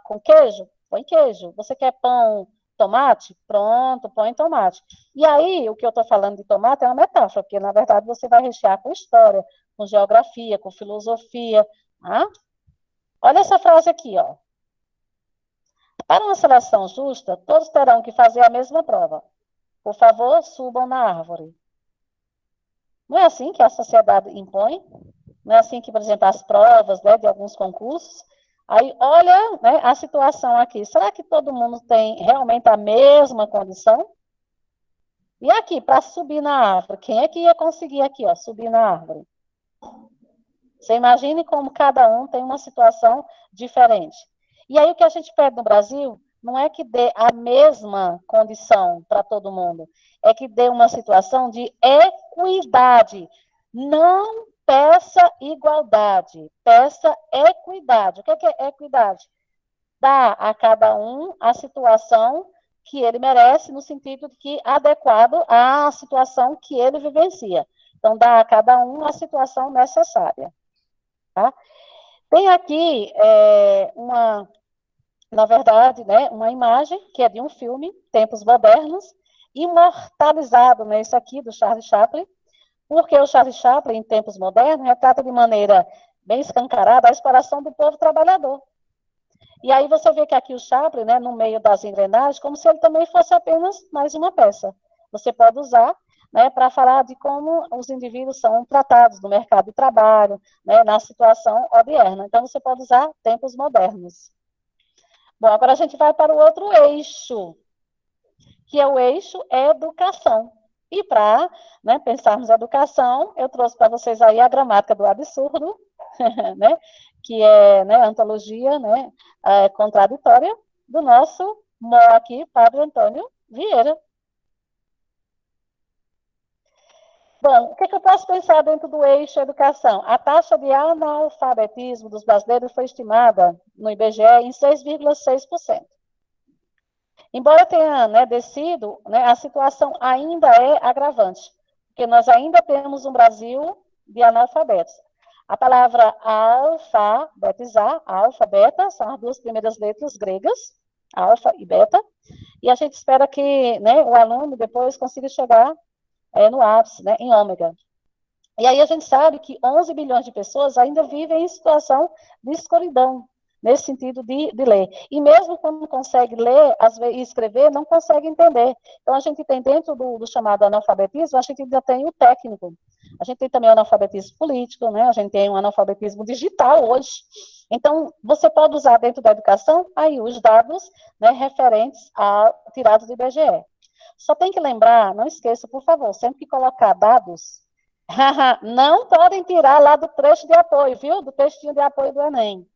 com queijo? Põe queijo. Você quer pão tomate? Pronto, põe tomate. E aí, o que eu estou falando de tomate é uma metáfora, porque, na verdade, você vai rechear com história, com geografia, com filosofia. Tá? Olha essa frase aqui, ó. Para uma seleção justa, todos terão que fazer a mesma prova. Por favor, subam na árvore. Não é assim que a sociedade impõe? Não é assim que, por exemplo, as provas, né, de alguns concursos. Aí, olha, né, a situação aqui. Será que todo mundo tem realmente a mesma condição? E aqui, para subir na árvore, quem é que ia conseguir aqui, ó, subir na árvore? Você imagine como cada um tem uma situação diferente. E aí, o que a gente pede no Brasil não é que dê a mesma condição para todo mundo, é que dê uma situação de equidade. Não peça igualdade, peça equidade. O que é equidade? Dá a cada um a situação que ele merece, no sentido de que adequado à situação que ele vivencia. Então, dá a cada um a situação necessária. Tá? Tem aqui na verdade, né, uma imagem que é de um filme, Tempos Modernos, imortalizado nesse aqui, do Charlie Chaplin, porque o Charlie Chaplin, em Tempos Modernos, retrata de maneira bem escancarada a exploração do povo trabalhador. E aí você vê que aqui o Chaplin, né, no meio das engrenagens, como se ele também fosse apenas mais uma peça. Você pode usar, né, para falar de como os indivíduos são tratados no mercado de trabalho, né, na situação odierna. Então, você pode usar tempos modernos. Bom, agora a gente vai para o outro eixo, que é o eixo educação. E para, né, pensarmos educação, eu trouxe para vocês aí a gramática do absurdo, né, que é, né, a antologia, né, contraditória do nosso aqui, Padre Antônio Vieira. Bom, o que eu posso pensar dentro do eixo educação? A taxa de analfabetismo dos brasileiros foi estimada no IBGE em 6,6%. Embora tenha, né, descido, né, a situação ainda é agravante, porque nós ainda temos um Brasil de analfabetos. A palavra alfabetizar, alfa, beta, são as duas primeiras letras gregas, alfa e beta, e a gente espera que, né, o aluno depois consiga chegar no ápice, né, em ômega. E aí a gente sabe que 11 bilhões de pessoas ainda vivem em situação de escuridão, nesse sentido de ler. E mesmo quando consegue ler e escrever, não consegue entender. Então, a gente tem dentro do chamado analfabetismo, a gente ainda tem o técnico. A gente tem também o analfabetismo político, né? A gente tem o analfabetismo digital hoje. Então, você pode usar dentro da educação aí os dados, né, referentes a tirados do IBGE. Só tem que lembrar, não esqueça, por favor, sempre que colocar dados, não podem tirar lá do trecho de apoio, viu? Do textinho de apoio do Enem.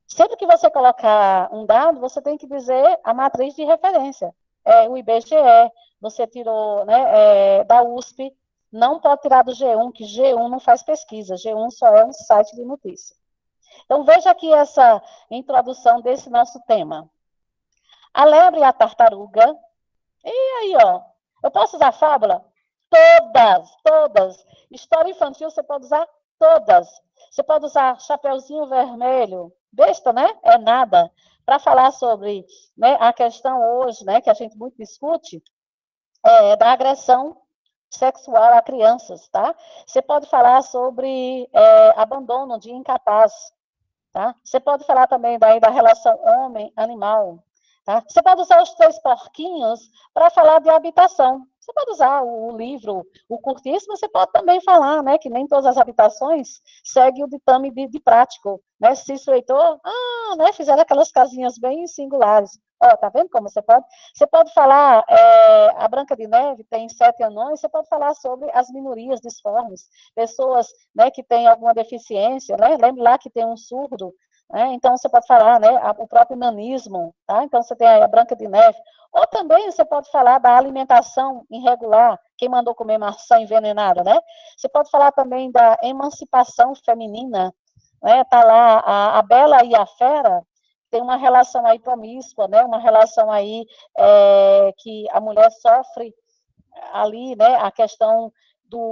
Sempre que você colocar um dado, você tem que dizer a matriz de referência. O IBGE, você tirou, né, da USP, não pode tirar do G1, que G1 não faz pesquisa, G1 só é um site de notícia. Então, veja aqui essa introdução desse nosso tema. A lebre e a tartaruga. E aí, ó, eu posso usar fábula? Todas. História infantil você pode usar todas. Você pode usar Chapeuzinho Vermelho, besta, né? É nada. Para falar sobre, né, a questão hoje, né, que a gente muito discute, da agressão sexual a crianças, tá? Você pode falar sobre abandono de incapaz, tá? Você pode falar também daí da relação homem-animal, tá? Você pode usar os três porquinhos para falar de habitação. Você pode usar o livro, o curtíssimo, você pode também falar, né, que nem todas as habitações seguem o ditame de prático, né? Cícero Heitor, né, fizeram aquelas casinhas bem singulares. Ó, tá vendo como você pode? Você pode falar, a Branca de Neve tem 7 anões, você pode falar sobre as minorias disformes, pessoas, né, que têm alguma deficiência, né? Lembre lá que tem um surdo, né? Então você pode falar, né, o próprio nanismo, tá? Então você tem a Branca de Neve. Ou também você pode falar da alimentação irregular, quem mandou comer maçã envenenada, né? Você pode falar também da emancipação feminina, né? Tá lá a Bela e a Fera, tem uma relação aí promíscua, né? Uma relação aí que a mulher sofre ali, né? A questão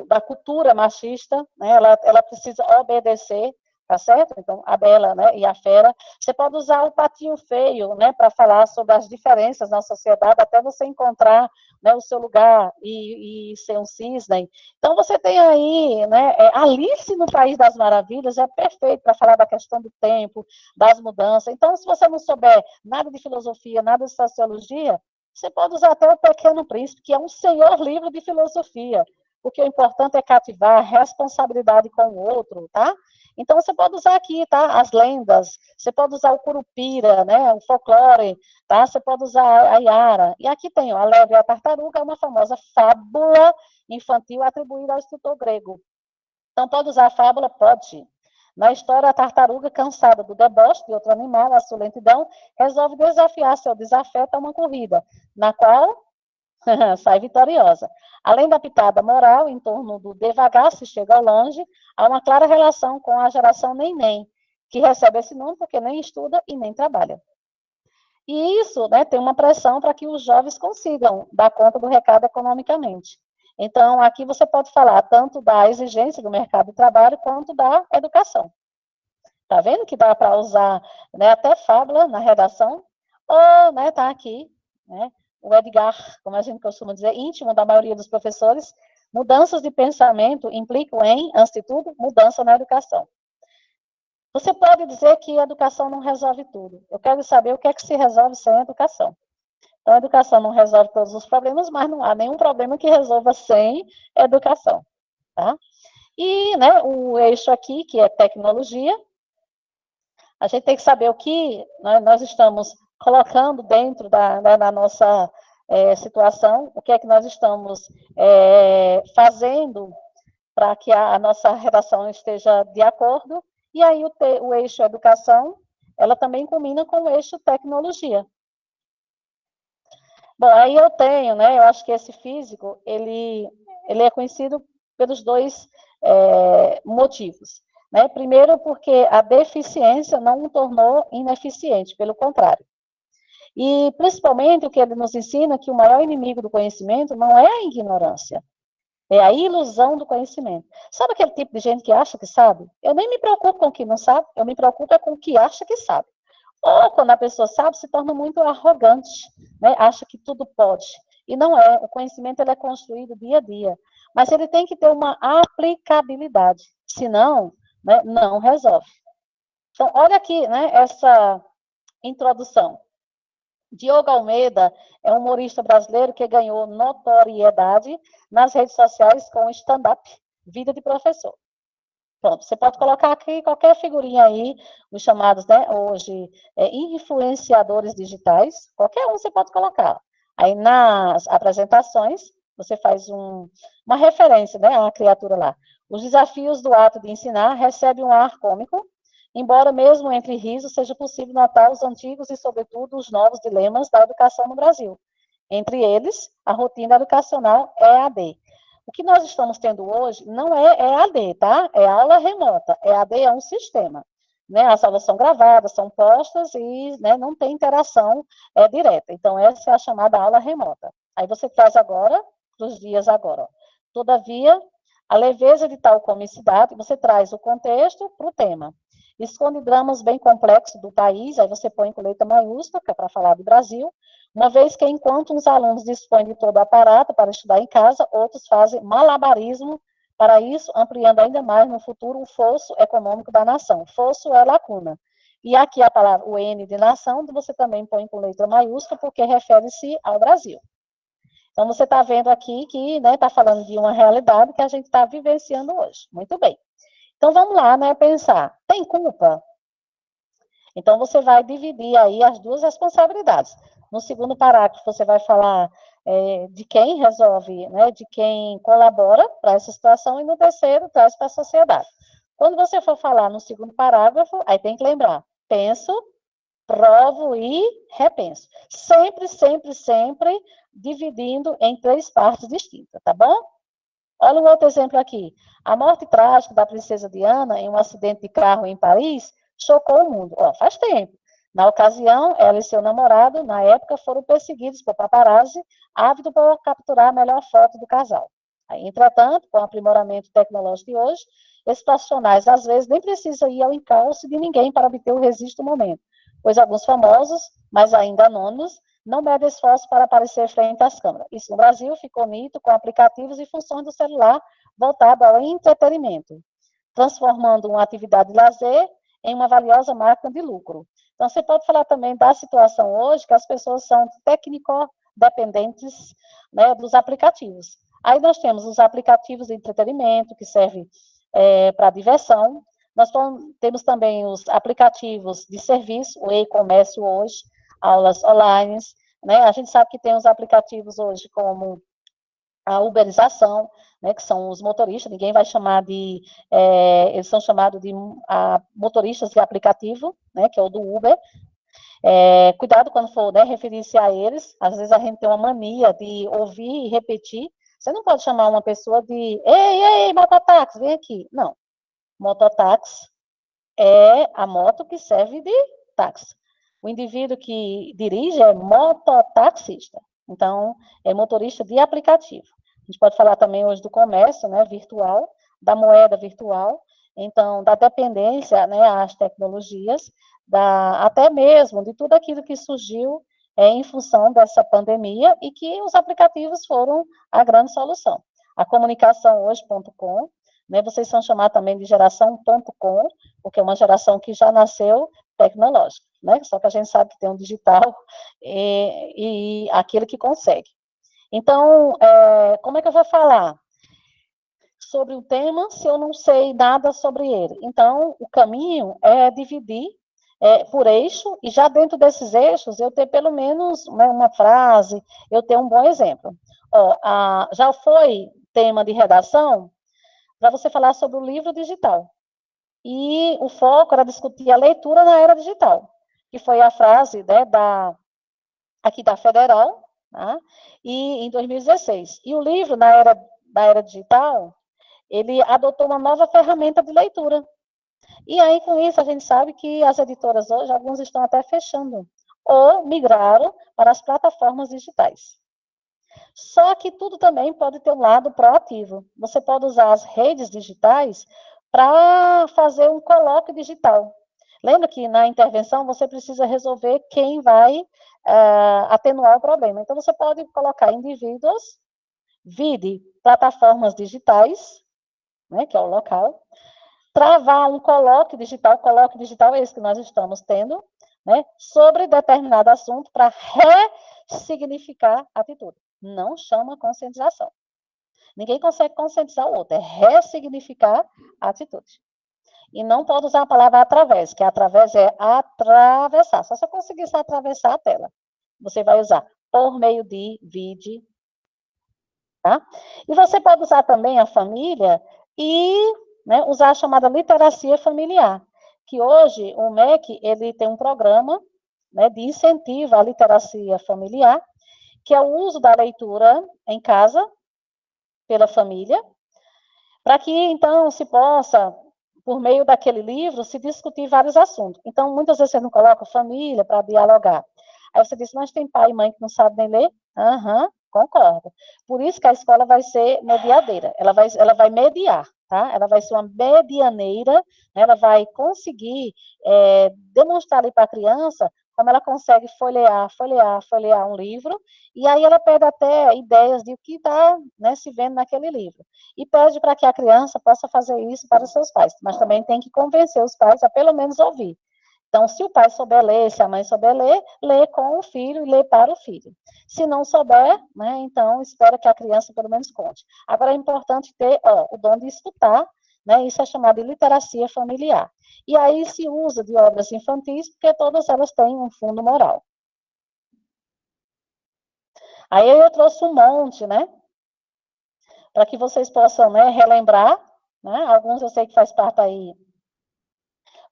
da cultura machista, né? Ela precisa obedecer, tá certo? Então, a Bela, né, e a Fera. Você pode usar o patinho feio, né, para falar sobre as diferenças na sociedade, até você encontrar, né, o seu lugar e ser um cisne. Então, você tem aí, né, Alice no País das Maravilhas é perfeito para falar da questão do tempo, das mudanças. Então, se você não souber nada de filosofia, nada de sociologia, você pode usar até o Pequeno Príncipe, que é um senhor livro de filosofia, porque o importante é cativar a responsabilidade com o outro, tá? Então, você pode usar aqui, tá? As lendas, você pode usar o Curupira, né? O folclore, tá? Você pode usar a Iara. E aqui tem, ó, a Lebre e a Tartaruga, uma famosa fábula infantil atribuída ao escritor grego. Então, pode usar a fábula? Pode. Na história, a tartaruga, cansada do deboche de outro animal, a sua lentidão, resolve desafiar seu desafeto a uma corrida, na qual sai vitoriosa. Além da pitada moral, em torno do devagar se chega ao longe, há uma clara relação com a geração neném, que recebe esse nome porque nem estuda e nem trabalha. E isso, né, tem uma pressão para que os jovens consigam dar conta do recado economicamente. Então, aqui você pode falar tanto da exigência do mercado de trabalho quanto da educação. Tá vendo que dá para usar, né, até fábula na redação? Ou, né, tá aqui, né, o Edgar, como a gente costuma dizer, íntimo da maioria dos professores, mudanças de pensamento implicam em, antes de tudo, mudança na educação. Você pode dizer que a educação não resolve tudo. Eu quero saber o que é que se resolve sem a educação. Então, a educação não resolve todos os problemas, mas não há nenhum problema que resolva sem educação. Tá? E, né, o eixo aqui, que é tecnologia, a gente tem que saber o que, né, nós estamos colocando dentro da nossa situação, o que é que nós estamos fazendo para que a nossa redação esteja de acordo, e aí o eixo educação, ela também combina com o eixo tecnologia. Bom, aí eu tenho, né, eu acho que esse físico, ele é conhecido pelos dois motivos. Né? Primeiro, porque a deficiência não o tornou ineficiente, pelo contrário. E, principalmente, o que ele nos ensina é que o maior inimigo do conhecimento não é a ignorância, é a ilusão do conhecimento. Sabe aquele tipo de gente que acha que sabe? Eu nem me preocupo com o que não sabe, eu me preocupo com o que acha que sabe. Ou quando a pessoa sabe, se torna muito arrogante, né? Acha que tudo pode. E não é, o conhecimento ele é construído dia a dia. Mas ele tem que ter uma aplicabilidade, senão, né, não resolve. Então, olha aqui, né, essa introdução. Diogo Almeida é um humorista brasileiro que ganhou notoriedade nas redes sociais com o stand-up Vida de Professor. Pronto, você pode colocar aqui qualquer figurinha aí, os chamados, né, hoje, influenciadores digitais, qualquer um você pode colocar. Aí nas apresentações, você faz uma referência, né, à criatura lá. Os desafios do ato de ensinar recebem um ar cômico, embora mesmo entre risos seja possível notar os antigos e, sobretudo, os novos dilemas da educação no Brasil. Entre eles, a rotina educacional EAD. O que nós estamos tendo hoje não é EAD, tá? É aula remota. EAD é um sistema. Né? As aulas são gravadas, são postas e, né, não tem interação direta. Então, essa é a chamada aula remota. Aí você traz agora, para os dias agora. Ó. Todavia, a leveza de tal comicidade, você traz o contexto para o tema. Esconde dramas bem complexos do país, aí você põe com letra maiúscula, que é para falar do Brasil, uma vez que, enquanto uns alunos dispõem de todo o aparato para estudar em casa, outros fazem malabarismo para isso, ampliando ainda mais no futuro o fosso econômico da nação. Fosso é lacuna. E aqui a palavra, o N de nação, você também põe com letra maiúscula, porque refere-se ao Brasil. Então, você está vendo aqui que está, né, falando de uma realidade que a gente está vivenciando hoje. Muito bem. Então, vamos lá, né, pensar. Tem culpa? Então, você vai dividir aí as duas responsabilidades. No segundo parágrafo, você vai falar de quem resolve, né, de quem colabora para essa situação, e no terceiro, traz para a sociedade. Quando você for falar no segundo parágrafo, aí tem que lembrar, penso, provo e repenso. Sempre, sempre, sempre dividindo em três partes distintas, tá bom? Olha um outro exemplo aqui. A morte trágica da princesa Diana em um acidente de carro em Paris chocou o mundo. Ó, faz tempo. Na ocasião, ela e seu namorado, na época, foram perseguidos por paparazzi, ávido por capturar a melhor foto do casal. Aí, entretanto, com o aprimoramento tecnológico de hoje, esses profissionais, às vezes, nem precisam ir ao encalço de ninguém para obter o registro do momento, pois alguns famosos, mas ainda anônimos, não medem esforço para aparecer frente às câmeras. Isso no Brasil ficou nítido com aplicativos e funções do celular voltado ao entretenimento, transformando uma atividade de lazer em uma valiosa máquina de lucro. Então, você pode falar também da situação hoje que as pessoas são técnico-dependentes, né, dos aplicativos. Aí nós temos os aplicativos de entretenimento, que servem para diversão. Nós temos também os aplicativos de serviço, o e-comércio hoje, aulas online, né? A gente sabe que tem os aplicativos hoje como a uberização, né, que são os motoristas, ninguém vai chamar de, eles são chamados de motoristas de aplicativo, né, que é o do Uber. Cuidado quando for, né, referir-se a eles, às vezes a gente tem uma mania de ouvir e repetir, você não pode chamar uma pessoa de, ei, mototáxi, vem aqui. Não, mototáxi é a moto que serve de táxi. O indivíduo que dirige é mototaxista. Então, é motorista de aplicativo. A gente pode falar também hoje do comércio, né, virtual, da moeda virtual, então, da dependência, né, às tecnologias, até mesmo de tudo aquilo que surgiu em função dessa pandemia e que os aplicativos foram a grande solução. A comunicação hoje.com, né, vocês são chamados também de geração.com, porque é uma geração que já nasceu tecnológica, né? Só que a gente sabe que tem um digital e aquele que consegue. Então, como é que eu vou falar sobre o tema se eu não sei nada sobre ele? Então, o caminho é dividir por eixo, e já dentro desses eixos eu ter pelo menos, né, uma frase, eu ter um bom exemplo. Já foi tema de redação para você falar sobre o livro digital. E o foco era discutir a leitura na era digital, que foi a frase, né, aqui da Federal, tá? E em 2016. E o livro, na era digital, ele adotou uma nova ferramenta de leitura. E aí, com isso, a gente sabe que as editoras hoje, algumas estão até fechando, ou migraram para as plataformas digitais. Só que tudo também pode ter um lado proativo. Você pode usar as redes digitais para fazer um colóquio digital. Lembra que na intervenção você precisa resolver quem vai atenuar o problema. Então, você pode colocar indivíduos, vide plataformas digitais, né, que é o local, travar um colóquio digital é esse que nós estamos tendo, né, sobre determinado assunto para ressignificar a atitude. Não chama conscientização. Ninguém consegue conscientizar o outro, é ressignificar a atitude. E não pode usar a palavra através, que através é atravessar. Só se eu conseguisse atravessar a tela. Você vai usar por meio de, vide, tá? E você pode usar também a família e, né, usar a chamada literacia familiar, que hoje o MEC ele tem um programa, né, de incentivo à literacia familiar, que é o uso da leitura em casa, pela família, para que, então, se possa, por meio daquele livro, se discutir vários assuntos. Então, muitas vezes você não coloca família para dialogar. Aí você diz, mas tem pai e mãe que não sabem nem ler? Aham, concordo. Por isso que a escola vai ser mediadeira, ela vai mediar, tá? Ela vai ser uma medianeira, né? Ela vai conseguir demonstrar ali para a criança como ela consegue folhear um livro, e aí ela pede até ideias de o que está, né, se vendo naquele livro. E pede para que a criança possa fazer isso para os seus pais, mas também tem que convencer os pais a pelo menos ouvir. Então, se o pai souber ler, se a mãe souber ler, lê com o filho e lê para o filho. Se não souber, né, então espera que a criança pelo menos conte. Agora é importante ter o dom de escutar, né, isso é chamado de literacia familiar. E aí se usa de obras infantis, porque todas elas têm um fundo moral. Aí eu trouxe um monte, né, para que vocês possam, né, relembrar, né, alguns eu sei que faz parte aí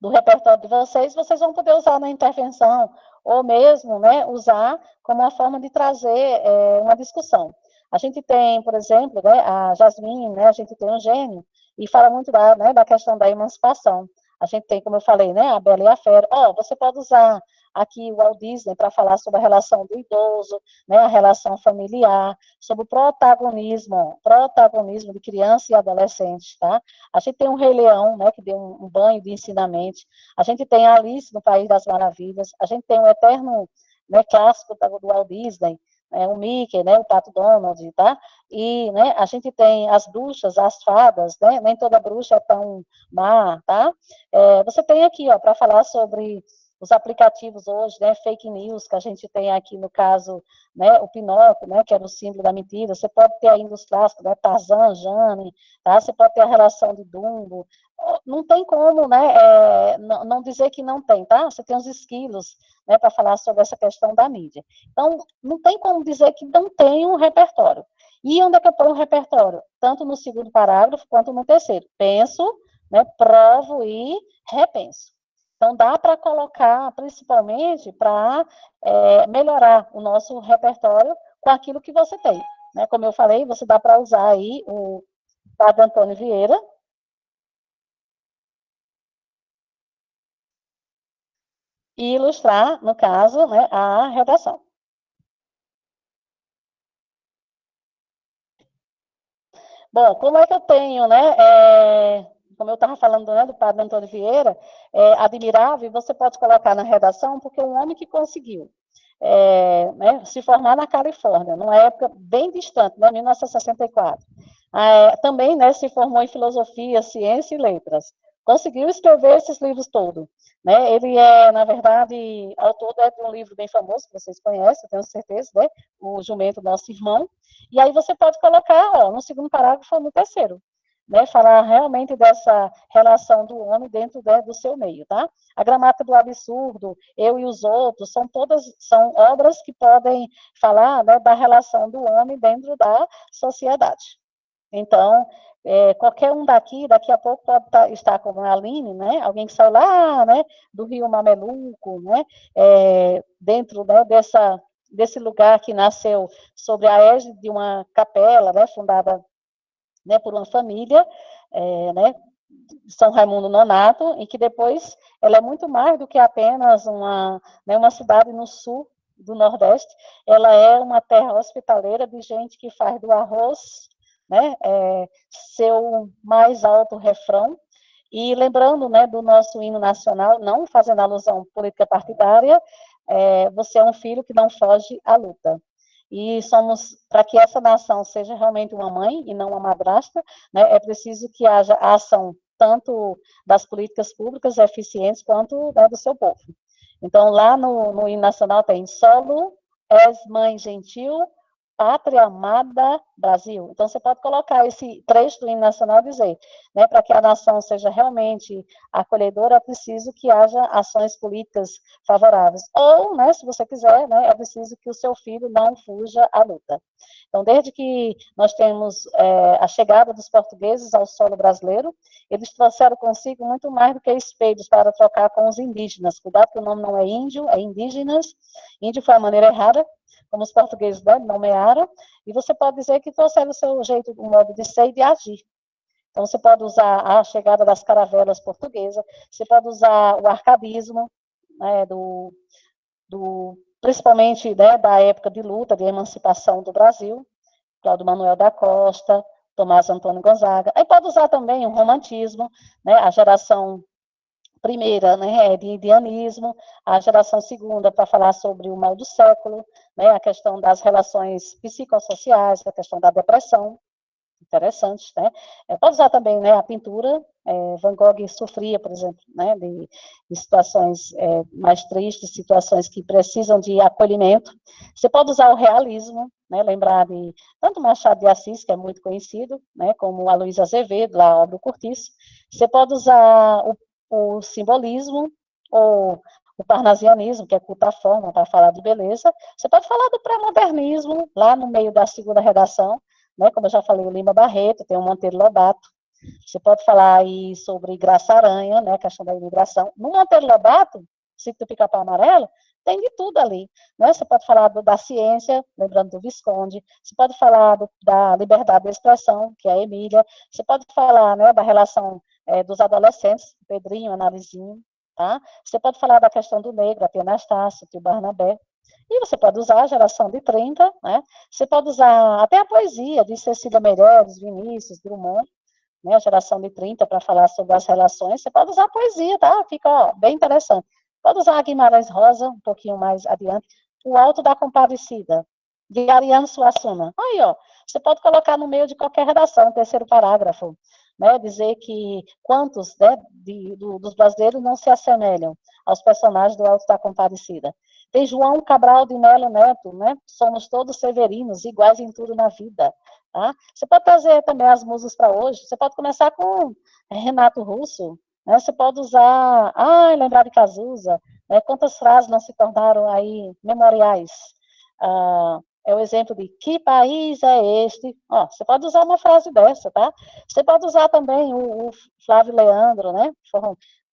do repertório de vocês vão poder usar na intervenção, ou mesmo, né, usar como uma forma de trazer uma discussão. A gente tem, por exemplo, né, a Jasmine, né, a gente tem o Eugênio, e fala muito da questão da emancipação. A gente tem, como eu falei, né, a Bela e a Fera. Você pode usar aqui o Walt Disney para falar sobre a relação do idoso, né, a relação familiar, sobre o protagonismo de criança e adolescente, tá? A gente tem o Rei Leão, né, que deu um banho de ensinamento. A gente tem a Alice no País das Maravilhas. A gente tem o eterno, né, clássico do Walt Disney, o Mickey, né, o Pato Donald, tá? E, né, a gente tem as bruxas, as fadas, né? Nem toda bruxa é tão má, tá? Você tem aqui, para falar sobre os aplicativos hoje, né, fake news, que a gente tem aqui no caso, né, o Pinóquio, né, que era o símbolo da mentira. Você pode ter ainda os clássicos, né, Tarzan, Jane, tá? Você pode ter a relação de Dumbo. Não tem como, né, não dizer que não tem, tá? Você tem os esquilos, né, para falar sobre essa questão da mídia. Então, não tem como dizer que não tem um repertório. E onde é que eu ponho o repertório? Tanto no segundo parágrafo quanto no terceiro. Penso, né, provo e repenso. Então, dá para colocar, principalmente, para melhorar o nosso repertório com aquilo que você tem. Né? Como eu falei, você dá para usar aí o Padre Antônio Vieira. e ilustrar, no caso, né, a redação. Bom, como é que eu tenho, né, como eu estava falando, né, do padre Antônio Vieira, admirável, você pode colocar na redação, porque é um homem que conseguiu né, se formar na Califórnia, numa época bem distante, né, 1964. Também, né, se formou em filosofia, ciência e letras. Conseguiu escrever esses livros todos. Né? Ele é, na verdade, autor de um livro bem famoso, que vocês conhecem, tenho certeza, né? O Jumento Nosso Irmão. E aí você pode colocar, ó, no segundo parágrafo ou no terceiro, né? Falar realmente dessa relação do homem dentro, né, do seu meio, tá? A Gramática do Absurdo, Eu e os Outros, são obras que podem falar, né, da relação do homem dentro da sociedade. Então, qualquer um daqui a pouco pode estar como a Aline, né? Alguém que saiu lá, né, do Rio Mameluco, né? Dentro, né, desse lugar que nasceu sobre a égide de uma capela, né, fundada, né, por uma família, né, São Raimundo Nonato, e que depois ela é muito mais do que apenas né, uma cidade no sul do Nordeste, ela é uma terra hospitaleira de gente que faz do arroz, né, seu mais alto refrão. E lembrando, né, do nosso hino nacional, não fazendo alusão política partidária, você é um filho que não foge à luta. E somos, para que essa nação seja realmente uma mãe e não uma madrasta, né, é preciso que haja ação tanto das políticas públicas eficientes quanto, né, do seu povo. Então, lá no hino nacional tem solo, és mãe gentil, pátria amada, Brasil. Então, você pode colocar esse trecho do hino nacional e dizer, né, para que a nação seja realmente acolhedora, é preciso que haja ações políticas favoráveis. Ou, né, se você quiser, né, é preciso que o seu filho não fuja à luta. Então, desde que nós temos a chegada dos portugueses ao solo brasileiro, eles trouxeram consigo muito mais do que espelhos para trocar com os indígenas. Cuidado que o nome não é índio, é indígenas. Índio foi a maneira errada, como os portugueses, né, nomearam, e você pode dizer que trouxeram o seu jeito, o modo de ser e de agir. Então, você pode usar a chegada das caravelas portuguesas, você pode usar o arcabismo, né, principalmente, né, da época de luta, de emancipação do Brasil, Cláudio Manuel da Costa, Tomás Antônio Gonzaga. Aí pode usar também o romantismo, né, a geração primeira, né, é de indianismo, a geração segunda para falar sobre o mal do século, né, a questão das relações psicossociais, a questão da depressão, interessante, né? Pode usar também, né, a pintura, Van Gogh sofria, por exemplo, né, de situações mais tristes, situações que precisam de acolhimento. Você pode usar o realismo, né, lembrar de tanto Machado de Assis, que é muito conhecido, né, como a Luísa Azevedo, lá, a obra do Cortiço. Você pode usar o simbolismo, ou o parnasianismo, que é culto à forma, para falar de beleza. Você pode falar do pré-modernismo, lá no meio da segunda redação, né, como eu já falei, o Lima Barreto, tem o Monteiro Lobato. Você pode falar aí sobre Graça Aranha, né, a questão da imigração. No Monteiro Lobato, Sítio do Pica-Pau Amarelo, tem de tudo ali. Né? Você pode falar da ciência, lembrando do Visconde. Você pode falar da liberdade de expressão, que é a Emília. Você pode falar, né, da relação dos adolescentes, Pedrinho, Analizinho. Tá? Você pode falar da questão do negro, a tia Anastácio, tio Barnabé. E você pode usar a geração de 30, né? Você pode usar até a poesia de Cecília Meirelles, Vinícius, Drummond, né? A geração de 30 para falar sobre as relações. Você pode usar a poesia, tá? Fica, ó, bem interessante. Pode usar a Guimarães Rosa, um pouquinho mais adiante. O Alto da Compadecida, de Ariano Suassuna. Aí, ó, você pode colocar no meio de qualquer redação, terceiro parágrafo, né? Dizer que quantos, né, dos brasileiros não se assemelham aos personagens do Alto da Compadecida. Tem João Cabral de Melo Neto, né? Somos todos severinos, iguais em tudo na vida. Tá? Você pode trazer também as musas para hoje. Você pode começar com Renato Russo. Né? Você pode usar, lembrar de Cazuza. Né? Quantas frases não se tornaram aí memoriais? É o exemplo de que país é este? Ó, você pode usar uma frase dessa, tá? Você pode usar também o Flávio Leandro, né?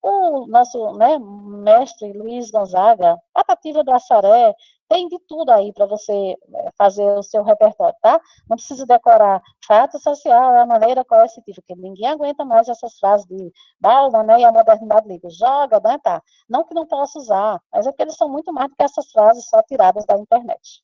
O nosso, né, mestre Luiz Gonzaga, a Patativa do Assaré, tem de tudo aí para você fazer o seu repertório, tá? Não precisa decorar fato social, é a maneira coercitiva, porque ninguém aguenta mais essas frases de Bauman, né, e a modernidade livre. Joga, né, tá? Não que não possa usar, mas é que eles são muito mais do que essas frases só tiradas da internet.